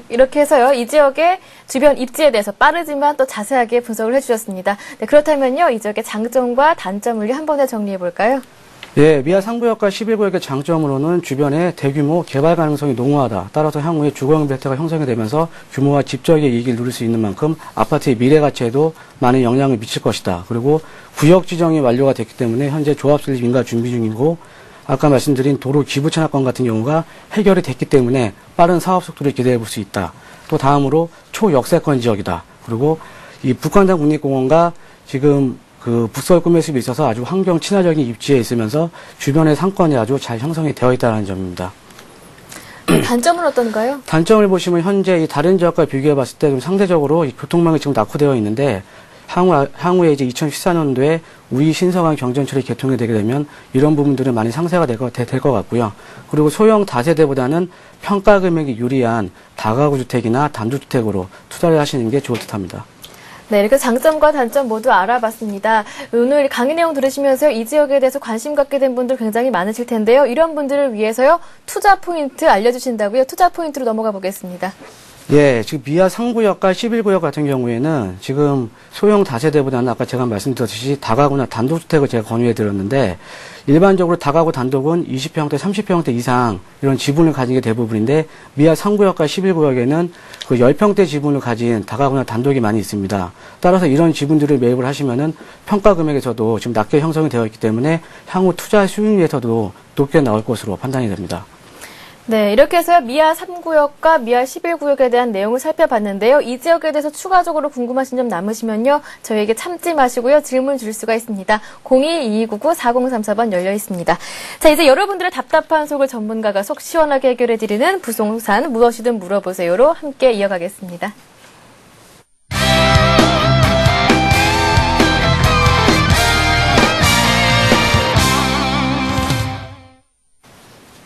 S1: 이렇게 해서요. 이 지역의 주변 입지에 대해서 빠르지만 또 자세하게 분석을 해주셨습니다. 네, 그렇다면요. 이 지역의 장점과 단점을 한 번에 정리해 볼까요?
S3: 예, 미아 상부역과 11구역의 장점으로는 주변에 대규모 개발 가능성이 농후하다. 따라서 향후에 주거용 벨트가 형성이 되면서 규모와 집적의 이익을 누릴 수 있는 만큼 아파트의 미래 가치에도 많은 영향을 미칠 것이다. 그리고 구역 지정이 완료가 됐기 때문에 현재 조합 설립 인가 준비 중이고 아까 말씀드린 도로 기부 찬합권 같은 경우가 해결이 됐기 때문에 빠른 사업 속도를 기대해 볼 수 있다. 또 다음으로 초역세권 지역이다. 그리고 이 북한산 국립공원과 지금 그 북서울 꿈의 숲이 있어서 아주 환경 친화적인 입지에 있으면서 주변의 상권이 아주 잘 형성이 되어 있다는 점입니다.
S1: 단점은 어떤가요?
S3: 단점을 보시면 현재 이 다른 지역과 비교해 봤을 때 좀 상대적으로 이 교통망이 지금 낙후되어 있는데 향후에 이제 2014년도에 우이 신서강 경전철이 개통이 되게 되면 이런 부분들은 많이 상세가 될 것 같고요. 그리고 소형 다세대보다는 평가 금액이 유리한 다가구 주택이나 단독주택으로 투자를 하시는 게 좋을 듯합니다.
S1: 네, 이렇게 장점과 단점 모두 알아봤습니다. 오늘 강의 내용 들으시면서 이 지역에 대해서 관심 갖게 된 분들 굉장히 많으실 텐데요. 이런 분들을 위해서요. 투자 포인트 알려주신다고요. 투자 포인트로 넘어가 보겠습니다.
S3: 예, 지금 미아 상구역과 11구역 같은 경우에는 지금 소형 다세대보다는 아까 제가 말씀드렸듯이 다가구나 단독주택을 제가 권유해 드렸는데 일반적으로 다가구 단독은 20평대, 30평대 이상 이런 지분을 가진 게 대부분인데 미아 상구역과 11구역에는 그 10평대 지분을 가진 다가구나 단독이 많이 있습니다. 따라서 이런 지분들을 매입을 하시면은 평가 금액에서도 지금 낮게 형성이 되어 있기 때문에 향후 투자 수익률에서도 높게 나올 것으로 판단이 됩니다.
S1: 네, 이렇게 해서 미아 3구역과 미아 11구역에 대한 내용을 살펴봤는데요. 이 지역에 대해서 추가적으로 궁금하신 점 남으시면요. 저희에게 참지 마시고요. 질문 줄 수가 있습니다. 02-2299-4034번 열려 있습니다. 자, 이제 여러분들의 답답한 속을 전문가가 속 시원하게 해결해드리는 부동산 무엇이든 물어보세요로 함께 이어가겠습니다.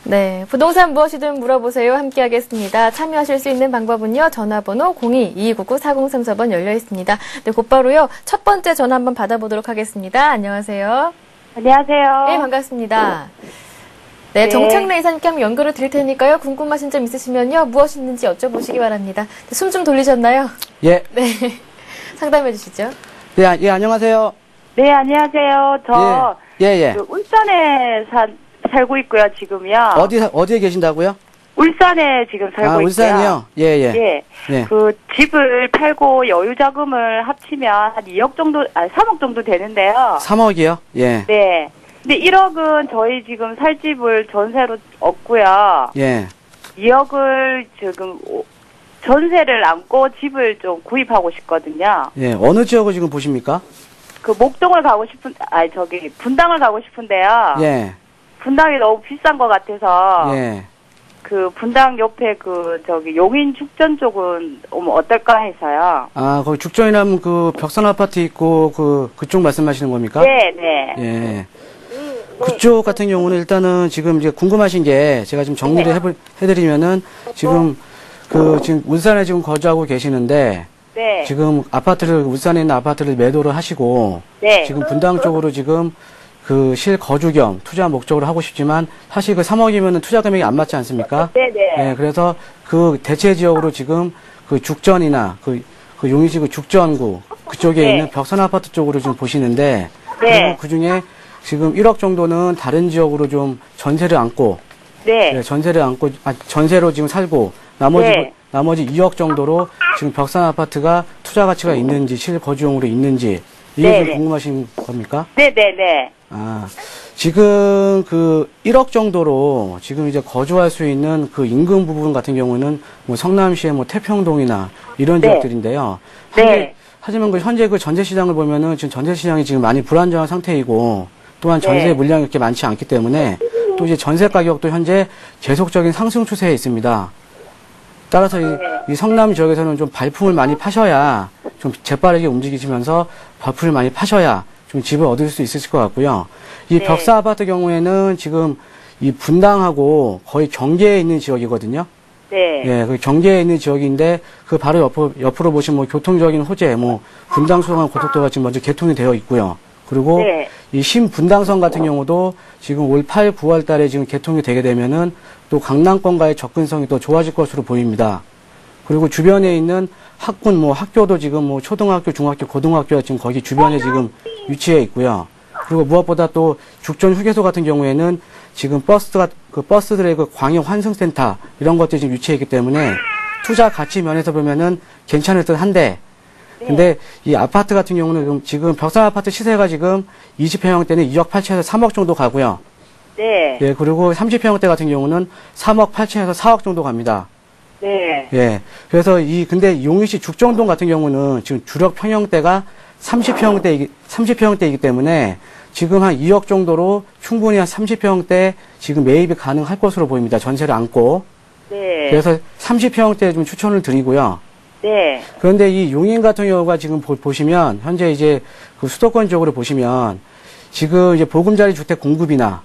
S1: 네, 부동산 무엇이든 물어보세요. 함께 하겠습니다. 참여하실 수 있는 방법은요. 전화번호 02-2299-4034번 열려 있습니다. 네, 곧바로요. 첫 번째 전화 한번 받아보도록 하겠습니다. 안녕하세요.
S4: 안녕하세요.
S1: 네, 반갑습니다. 네, 정창래 이사님께 한번 연결을 드릴 테니까요. 궁금하신 점 있으시면요. 무엇이 있는지 여쭤보시기 바랍니다. 네, 숨 좀 돌리셨나요?
S3: 예.
S1: 네, 상담해 주시죠.
S3: 네, 예, 안녕하세요.
S4: 네, 안녕하세요. 저
S3: 예.
S4: 그 울산에 살고 있고요, 지금요.
S3: 어디에 계신다고요?
S4: 울산에 지금 살고 있고요.
S3: 울산이요? 예. 네.
S4: 그 집을 팔고 여유 자금을 합치면 한 2억 정도, 3억 정도 되는데요.
S3: 3억이요? 예.
S4: 네. 근데 1억은 저희 지금 살 집을 전세로 얻고요.
S3: 예.
S4: 2억을 지금 전세를 안고 집을 좀 구입하고 싶거든요.
S3: 예. 어느 지역을 지금 보십니까?
S4: 그 목동을 가고 분당을 가고 싶은데요.
S3: 예.
S4: 분당이 너무 비싼 것 같아서.
S3: 예.
S4: 그 분당 옆에 그 저기 용인 죽전 쪽은 어떨까 해서요.
S3: 아, 거기 죽전이라면 그 벽산 아파트 있고 그쪽 말씀하시는 겁니까?
S4: 네, 네.
S3: 예. 그쪽 같은 경우는 일단은 지금 이제 궁금하신 게 제가 좀 정리를 해드리면은 지금 지금 울산에 지금 거주하고 계시는데
S4: 네.
S3: 지금 울산에 있는 아파트를 매도를 하시고
S4: 네.
S3: 지금 분당 쪽으로 지금 그 실거주 겸 투자 목적으로 하고 싶지만 사실 그 3억이면은 투자 금액이 안 맞지 않습니까?
S4: 네네.
S3: 네, 그래서 그 대체 지역으로 지금 그 죽전이나 그 용인시 그 죽전구 그쪽에
S4: 네.
S3: 있는 벽산 아파트 쪽으로 지금 보시는데
S4: 네.
S3: 그리고 그 중에 지금 1억 정도는 다른 지역으로 좀 전세를 안고
S4: 네.
S3: 전세로 지금 살고
S4: 네.
S3: 나머지 2억 정도로 지금 벽산 아파트가 투자 가치가 있는지 실거주용으로 있는지 이게
S4: 네.
S3: 좀 궁금하신 겁니까?
S4: 네네네.
S3: 아, 지금 그 1억 정도로 지금 이제 거주할 수 있는 그 인근 부분 같은 경우는 뭐 성남시의 뭐 태평동이나 이런
S4: 네.
S3: 지역들인데요.
S4: 네.
S3: 하지만 그 현재 그 전세 시장을 보면은 지금 전세 시장이 지금 많이 불안정한 상태이고 또한 전세
S4: 네.
S3: 물량이 그렇게 많지 않기 때문에 또 이제 전세 가격도 현재 계속적인 상승 추세에 있습니다. 따라서 이 성남 지역에서는 좀 발품을 많이 파셔야 좀 재빠르게 움직이시면서 발품을 많이 파셔야 좀 집을 얻을 수 있으실 것 같고요. 이
S4: 네.
S3: 벽사 아파트 경우에는 지금 이 분당하고 거의 경계에 있는 지역이거든요.
S4: 네.
S3: 예, 그 경계에 있는 지역인데 그 바로 옆으로 보시면 뭐 교통적인 호재, 뭐 분당 수원 고속도로가 지금 먼저 개통이 되어 있고요. 그리고
S4: 네.
S3: 이 신분당선 같은 경우도 지금 올 8, 9월 달에 지금 개통이 되게 되면은 또 강남권과의 접근성이 또 좋아질 것으로 보입니다. 그리고 주변에 있는 학군, 뭐 학교도 지금 뭐 초등학교, 중학교, 고등학교가 지금 거기 주변에 지금 위치해 있고요. 그리고 무엇보다 또 죽전 휴게소 같은 경우에는 지금 버스들의 그 광역 환승센터 이런 것들이 지금 위치해 있기 때문에 투자 가치 면에서 보면은 괜찮을 듯 한데 근데 이 아파트 같은 경우는 지금 벽산 아파트 시세가 지금 20평형대는 2억 8천에서 3억 정도 가고요.
S4: 네.
S3: 예, 그리고 30평형대 같은 경우는 3억 8천에서 4억 정도 갑니다.
S4: 네.
S3: 예. 그래서 근데 용인시 죽정동 같은 경우는 지금 주력 평형대가 30평형대이기 때문에 지금 한 2억 정도로 충분히 한 30평형대 지금 매입이 가능할 것으로 보입니다. 전세를 안고.
S4: 네.
S3: 그래서 30평형대 좀 추천을 드리고요.
S4: 네.
S3: 그런데 이 용인 같은 경우가 지금 보시면 현재 이제 그 수도권 쪽으로 보시면 지금 이제 보금자리 주택 공급이나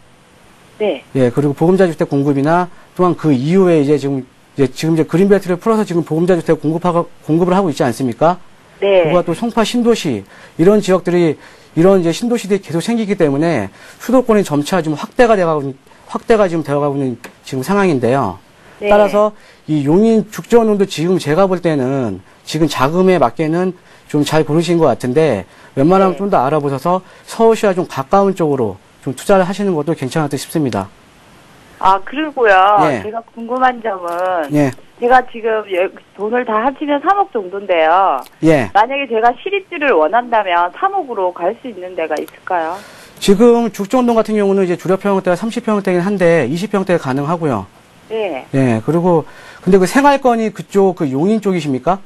S4: 네.
S3: 예, 그리고 보금자리 주택 공급이나 또한 그 이후에 지금 이제 그린벨트를 풀어서 지금 보금자리 주택 공급을 하고 있지 않습니까?
S4: 네.
S3: 그거와 또 송파 신도시 이런 지역들이 이런 이제 신도시들이 계속 생기기 때문에 수도권이 점차 지금 확대가 지금 되어가고 있는 지금 상황인데요.
S4: 네.
S3: 따라서 이 용인 죽전원도 지금 제가 볼 때는 지금 자금에 맞게는 좀 잘 고르신 것 같은데 웬만하면
S4: 네.
S3: 좀 더 알아보셔서 서울시와 좀 가까운 쪽으로 좀 투자를 하시는 것도 괜찮을 듯 싶습니다.
S4: 아, 그리고요.
S3: 예.
S4: 제가 궁금한 점은
S3: 예,
S4: 제가 지금 돈을 다 합치면 3억 정도인데요.
S3: 예.
S4: 만약에 제가 실입지를 원한다면 3억으로 갈 수 있는 데가 있을까요?
S3: 지금 죽전동 같은 경우는 이제 주력평형대가 30평형대긴 한데 20평대가 가능하고요.
S4: 네.
S3: 예, 그리고 근데 그 생활권이 그쪽 그 용인 쪽이십니까?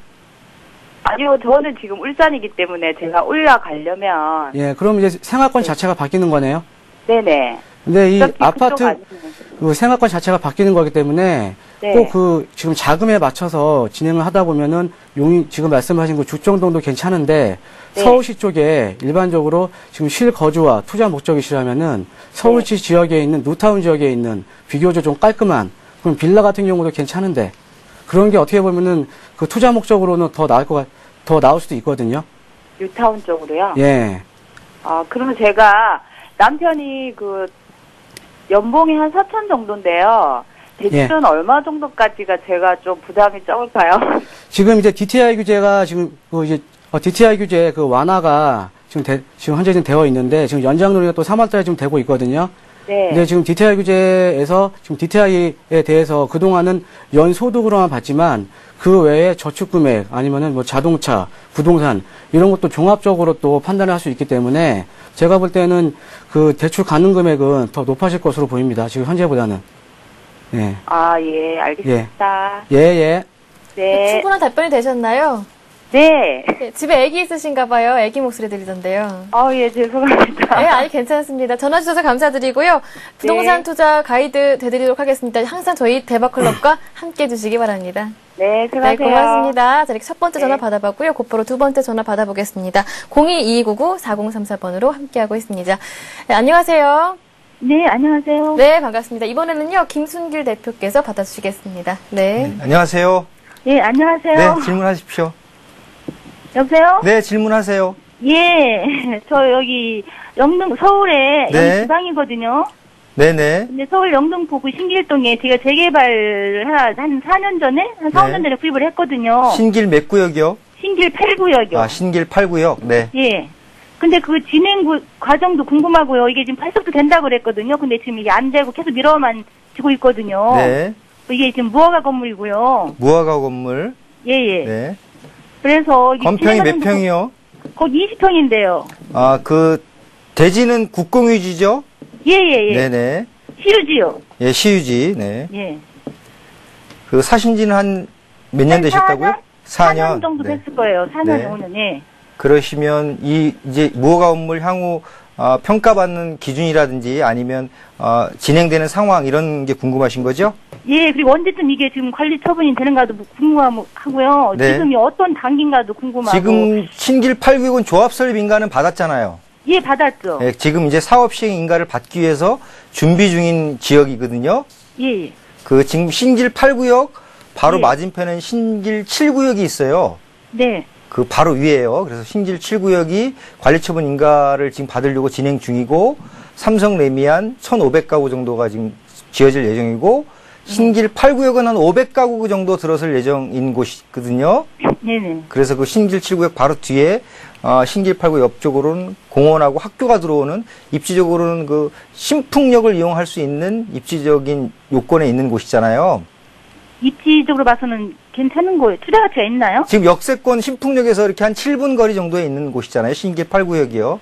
S4: 아니요, 저는 지금 울산이기 때문에 제가 올라가려면
S3: 예, 그럼 이제 생활권 자체가 바뀌는 거네요.
S4: 네네.
S3: 근데 이
S4: 어차피
S3: 아파트
S4: 그쪽 아니면.
S3: 그 생활권 자체가 바뀌는 거기 때문에
S4: 네.
S3: 꼭 그 지금 자금에 맞춰서 진행을 하다 보면은 용인 지금 말씀하신 그 죽정동도 괜찮은데
S4: 네.
S3: 서울시 쪽에 일반적으로 지금 실거주와 투자 목적이시라면은 서울시
S4: 네.
S3: 지역에 있는 뉴타운 지역에 있는 비교적 좀 깔끔한 그럼 빌라 같은 경우도 괜찮은데 그런 게 어떻게 보면은 그 투자 목적으로는 더 나을 수도 있거든요.
S4: 뉴타운 쪽으로요?
S3: 예.
S4: 아, 그러면 제가 남편이 그 연봉이 한 4천 정도인데요. 대출은 얼마 정도까지가 제가 좀 부담이 적을까요?
S3: 지금 이제 DTI 규제가 지금 DTI 규제 그 완화가 지금 현재 지금 되어 있는데 지금 연장 논의가 또 3월달에 지금 되고 있거든요.
S4: 네.
S3: 근데 지금 DTI 규제에서 지금 DTI에 대해서 그동안은 연소득으로만 봤지만 그 외에 저축금액 아니면은 뭐 자동차, 부동산 이런 것도 종합적으로 또 판단을 할 수 있기 때문에 제가 볼 때는 그 대출 가능 금액은 더 높아질 것으로 보입니다. 지금 현재보다는. 예.
S4: 아, 예, 알겠습니다.
S3: 예, 예.
S4: 네.
S1: 충분한 답변이 되셨나요?
S4: 네.
S1: 네, 집에 아기 있으신가 봐요. 아기 목소리 들리던데요.
S4: 예, 죄송합니다.
S1: 네, 아니 괜찮습니다. 전화 주셔서 감사드리고요. 부동산 투자 가이드 되드리도록 하겠습니다. 항상 저희 대박클럽과 함께 해주시기 바랍니다.
S4: 네,
S1: 네,
S4: 들어가세요.
S1: 고맙습니다. 자, 이렇게 첫 번째 전화
S4: 네.
S1: 받아봤고요. 곧바로 두 번째 전화 받아보겠습니다. 022299-4034번으로 함께하고 있습니다. 네, 안녕하세요.
S4: 네, 안녕하세요.
S1: 네, 반갑습니다. 이번에는요, 김순길 대표께서 받아주시겠습니다. 네.
S2: 안녕하세요.
S4: 네, 안녕하세요.
S2: 네, 질문하십시오.
S4: 여보세요?
S2: 네, 질문하세요.
S4: 예, 저 여기 서울에
S2: 네.
S4: 여기 지방이거든요.
S2: 네네.
S4: 근데 서울 영등포구 신길동에 제가 재개발 한 4년 전에, 한 4, 5년 전에 구입을 했거든요.
S2: 신길 몇 구역이요?
S4: 신길 8구역이요.
S2: 아, 신길 8구역. 네.
S4: 예. 근데 그 진행 과정도 궁금하고요. 이게 지금 발석도 된다고 그랬거든요. 근데 지금 이게 안 되고 계속 미뤄만 지고 있거든요.
S2: 네.
S4: 이게 지금 무허가 건물이고요.
S2: 무허가 건물.
S4: 예.
S2: 네.
S4: 그래서 이게
S2: 건평이 몇
S4: 진행하는
S2: 평이요?
S4: 거기 20평인데요.
S2: 아, 그 대지는 국공유지죠?
S4: 예.
S2: 네네.
S4: 시유지요.
S2: 예, 시유지. 네.
S4: 예.
S2: 그 사신 지는 한 몇 년 되셨다고요?
S4: 4년 정도
S2: 네.
S4: 됐을 거예요. 4년,
S2: 네.
S4: 5년. 예.
S2: 그러시면 이제 무허가 건물 향후 평가받는 기준이라든지 아니면 진행되는 상황 이런 게 궁금하신 거죠?
S4: 예, 그리고 언제쯤 이게 지금 관리 처분이 되는가도 궁금하고요.
S2: 네.
S4: 지금이 어떤 단계인가도 궁금하고.
S2: 지금 신길 8구역은 조합 설립 인가는 받았잖아요.
S4: 예, 받았죠.
S2: 예, 지금 이제 사업 시행 인가를 받기 위해서 준비 중인 지역이거든요.
S4: 예.
S2: 그 지금 신길 8구역 바로
S4: 네.
S2: 맞은편엔 신길 7구역이 있어요.
S4: 네.
S2: 그 바로 위에요. 그래서 신길 7구역이 관리처분 인가를 지금 받으려고 진행 중이고 삼성 레미안 1,500가구 정도가 지금 지어질 예정이고 신길 8구역은 한 500가구 정도 들어설 예정인 곳이거든요.
S4: 네네.
S2: 그래서 그 신길 7구역 바로 뒤에 신길 8구역 옆쪽으로는 공원하고 학교가 들어오는 입지적으로는 그 신풍역을 이용할 수 있는 입지적인 요건에 있는 곳이잖아요.
S4: 입지적으로 봐서는 괜찮은 거예요. 투자 가치가 있나요?
S2: 지금 역세권 신풍역에서 이렇게 한 7분 거리 정도에 있는 곳이잖아요. 신길 8구역이요.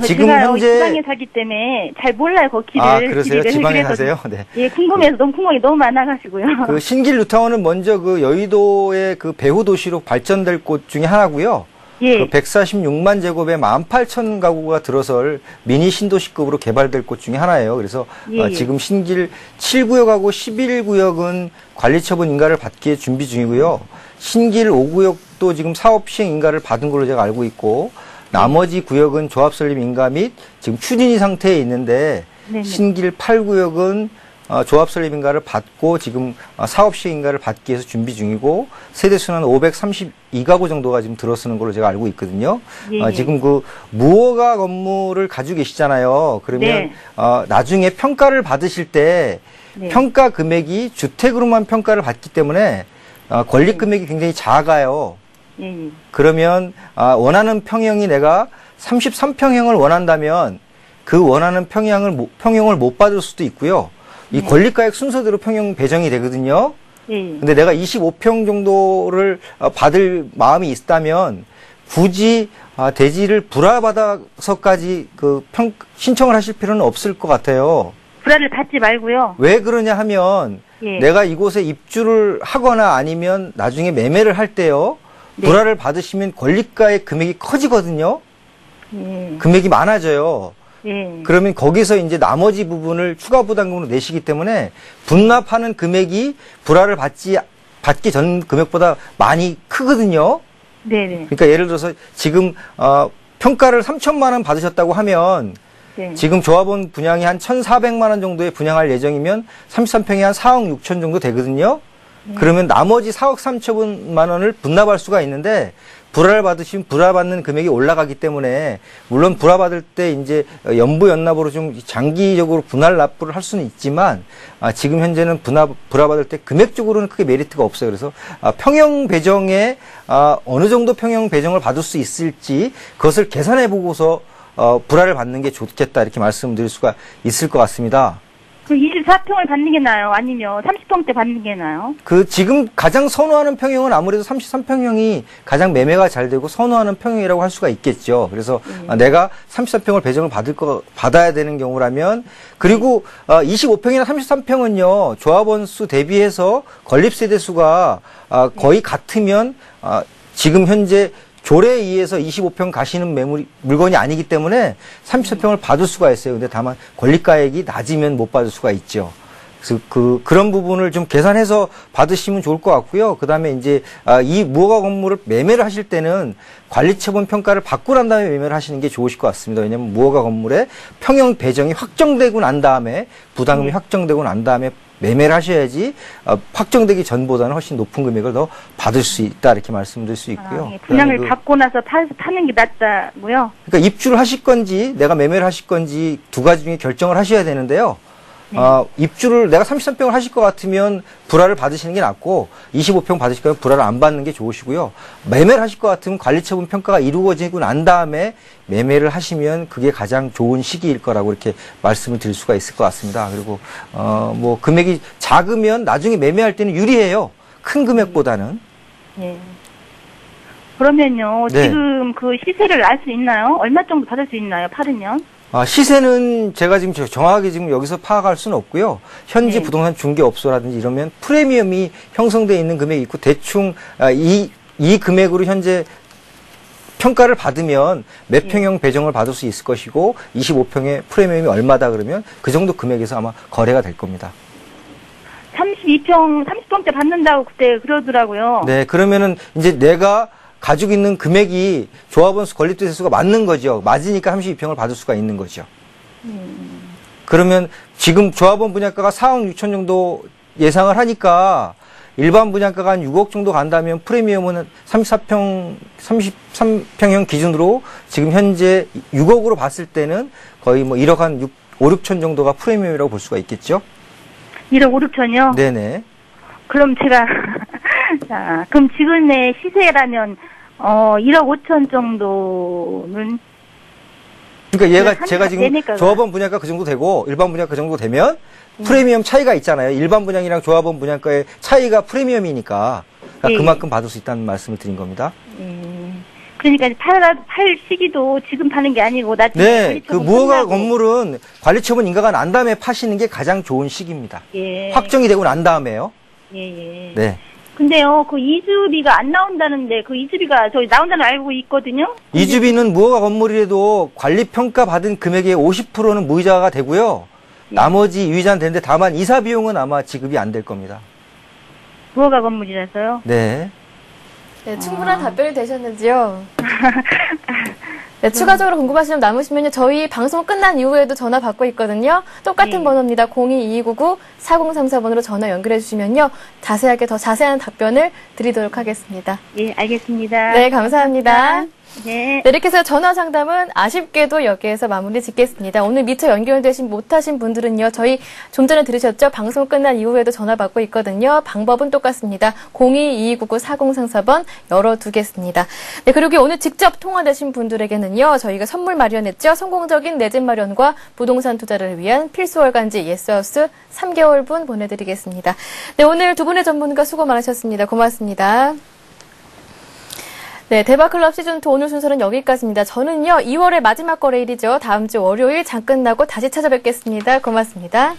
S4: 지금 현재 지방에 살기 때문에 잘 몰라요. 그 길을.
S2: 아, 그러세요?
S4: 길을.
S2: 지방에
S4: 그래서
S2: 사세요? 네.
S4: 예, 궁금해서 너무 궁금한 게 너무 많아가지고요.
S2: 그 신길 뉴타운은 먼저 그 여의도의 그 배후 도시로 발전될 곳 중에 하나고요.
S4: 예.
S2: 그 146만 제곱에 18,000가구가 들어설 미니 신도시급으로 개발될 곳 중에 하나예요. 그래서
S4: 예.
S2: 지금 신길 7구역하고 11구역은 관리처분 인가를 받기에 준비 중이고요. 신길 5구역도 지금 사업 시행 인가를 받은 걸로 제가 알고 있고 나머지 구역은 조합 설립 인가 및 지금 추진이 상태에 있는데
S4: 네네.
S2: 신길 8구역은 조합 설립 인가를 받고 지금 사업 시행 인가를 받기 위해서 준비 중이고 세대수는 532가구 정도가 지금 들어서는 걸로 제가 알고 있거든요.
S4: 예.
S2: 지금 그 무허가 건물을 가지고 계시잖아요. 그러면
S4: 네.
S2: 나중에 평가를 받으실 때
S4: 네.
S2: 평가 금액이 주택으로만 평가를 받기 때문에 권리 금액이 굉장히 작아요.
S4: 예.
S2: 그러면 원하는 평형이 내가 33평형을 원한다면 그 원하는 평형을 못 받을 수도 있고요. 이 권리가액 순서대로 평형 배정이 되거든요.
S4: 예.
S2: 근데 내가 25평 정도를 받을 마음이 있다면 굳이 대지를 불화받아서까지 신청을 하실 필요는 없을 것 같아요.
S4: 불화를 받지 말고요.
S2: 왜 그러냐 하면
S4: 예.
S2: 내가 이곳에 입주를 하거나 아니면 나중에 매매를 할 때요.
S4: 네.
S2: 불화를 받으시면 권리가의 금액이 커지거든요.
S4: 예.
S2: 금액이 많아져요.
S4: 예.
S2: 그러면 거기서 이제 나머지 부분을 추가 부담금으로 내시기 때문에 분납하는 금액이 불화를 받기 전 금액보다 많이 크거든요.
S4: 네네.
S2: 그러니까 예를 들어서 지금 평가를 3천만 원 받으셨다고 하면
S4: 네.
S2: 지금 조합원 분양이 한 1,400만 원 정도에 분양할 예정이면 33평이 한 4억 6천 정도 되거든요. 그러면 나머지 4억 3천만 원을 분납할 수가 있는데 불화를 받으시면 불화받는 금액이 올라가기 때문에 물론 불화받을 때 이제 연부 연납으로 좀 장기적으로 분할 납부를 할 수는 있지만 지금 현재는 불화받을 때 금액적으로는 크게 메리트가 없어요. 그래서 평형 배정에 어느 정도 평형 배정을 받을 수 있을지 그것을 계산해 보고서 불화를 받는 게 좋겠다 이렇게 말씀드릴 수가 있을 것 같습니다.
S4: 그럼 24평을 받는 게 나아요? 아니면 30평대 받는 게 나아요?
S2: 지금 가장 선호하는 평형은 아무래도 33평형이 가장 매매가 잘 되고 선호하는 평형이라고 할 수가 있겠죠. 그래서 내가 33평을 배정을 받아야 되는 경우라면 그리고 25평이나 33평은요, 조합원 수 대비해서 건립세대 수가 거의 같으면 지금 현재 조례에 의해서 25평 가시는 물건이 아니기 때문에 34평을 받을 수가 있어요. 근데 다만 권리가액이 낮으면 못 받을 수가 있죠. 그래서 그런 부분을 좀 계산해서 받으시면 좋을 것 같고요. 그 다음에 이제, 이 무허가 건물을 매매를 하실 때는 관리처분 평가를 받고 난 다음에 매매를 하시는 게 좋으실 것 같습니다. 왜냐면 무허가 건물의 평형 배정이 확정되고 난 다음에, 부담금이 확정되고 난 다음에 매매를 하셔야지, 확정되기 전보다는 훨씬 높은 금액을 더 받을 수 있다. 이렇게 말씀드릴 수 있고요.
S4: 예. 분양을 받고 나서 파는 게 낫다고요?
S2: 그러니까 입주를 하실 건지, 내가 매매를 하실 건지 두 가지 중에 결정을 하셔야 되는데요. 네. 입주를 내가 33평을 하실 것 같으면 불화를 받으시는 게 낫고 25평 받으실 거면 불화를 안 받는 게 좋으시고요. 매매를 하실 것 같으면 관리처분 평가가 이루어지고 난 다음에 매매를 하시면 그게 가장 좋은 시기일 거라고 이렇게 말씀을 드릴 수가 있을 것 같습니다. 그리고 뭐 금액이 작으면 나중에 매매할 때는 유리해요. 큰 금액보다는.
S4: 네. 그러면요. 네. 지금 그 시세를 알 수 있나요? 얼마 정도 받을 수 있나요? 팔으면?
S2: 시세는 제가 지금 정확하게 지금 여기서 파악할 수는 없고요. 현지 네. 부동산 중개업소라든지 이러면 프리미엄이 형성되어 있는 금액이 있고 대충 이 금액으로 현재 평가를 받으면 몇 평형 배정을 받을 수 있을 것이고 25평의 프리미엄이 얼마다 그러면 그 정도 금액에서 아마 거래가 될 겁니다.
S4: 30평대 받는다고 그때 그러더라고요.
S2: 네, 그러면은 이제 내가 가지고 있는 금액이 조합원 수 건립 대수가 맞는 거죠. 맞으니까 32평을 받을 수가 있는 거죠. 그러면 지금 조합원 분양가가 4억 6천 정도 예상을 하니까 일반 분양가가 한 6억 정도 간다면 프리미엄은 33평형 기준으로 지금 현재 6억으로 봤을 때는 거의 뭐 1억 한 5, 6천 정도가 프리미엄이라고 볼 수가 있겠죠.
S4: 1억 5, 6천이요?
S2: 네네.
S4: 그럼 제가 자, 그럼 지금의 시세라면 1억 5천 정도는
S2: 그러니까 제가 지금 조합원 분양가 그 정도 되고 일반 분양가 그 정도 되면 프리미엄 차이가 있잖아요. 일반 분양이랑 조합원 분양가의 차이가 프리미엄이니까 그러니까 그만큼 받을 수 있다는 말씀을 드린 겁니다.
S4: 그러니까 팔 시기도 지금 파는 게 아니고 나중에
S2: 네, 그 무허가 건물은 관리처분 인가가 난 다음에 파시는 게 가장 좋은 시기입니다.
S4: 예.
S2: 확정이 되고 난 다음에요.
S4: 예.
S2: 네.
S4: 근데요, 그 이주비가 안 나온다는데, 그 이주비가 저희 나온다는 알고 있거든요?
S2: 이주비는 무허가 건물이라도 관리평가 받은 금액의 50%는 무이자가 되고요. 예. 나머지 유이자는 되는데 다만 이사 비용은 아마 지급이 안 될 겁니다.
S4: 무허가 건물이라서요?
S2: 네.
S1: 네, 충분한 답변이 되셨는지요? 네, 추가적으로 궁금하신 점 남으시면요. 저희 방송 끝난 이후에도 전화 받고 있거든요. 똑같은 번호입니다. 02-2299-4034번으로 전화 연결해 주시면요. 더 자세한 답변을 드리도록 하겠습니다.
S4: 예, 알겠습니다.
S1: 네, 감사합니다.
S4: 네.
S1: 네, 이렇게 해서 전화 상담은 아쉽게도 여기에서 마무리 짓겠습니다. 오늘 미처 연결되신 못하신 분들은요. 저희 좀 전에 들으셨죠? 방송 끝난 이후에도 전화 받고 있거든요. 방법은 똑같습니다. 02-2299-4034번 열어두겠습니다. 네, 그리고 오늘 직접 통화되신 분들에게는요. 저희가 선물 마련했죠. 성공적인 내 집 마련과 부동산 투자를 위한 필수 월간지 예스하우스 3개월분 보내드리겠습니다. 네, 오늘 두 분의 전문가 수고 많으셨습니다. 고맙습니다. 네, 대박클럽 시즌2 오늘 순서는 여기까지입니다. 저는요, 2월의 마지막 거래일이죠. 다음 주 월요일 장 끝나고 다시 찾아뵙겠습니다. 고맙습니다.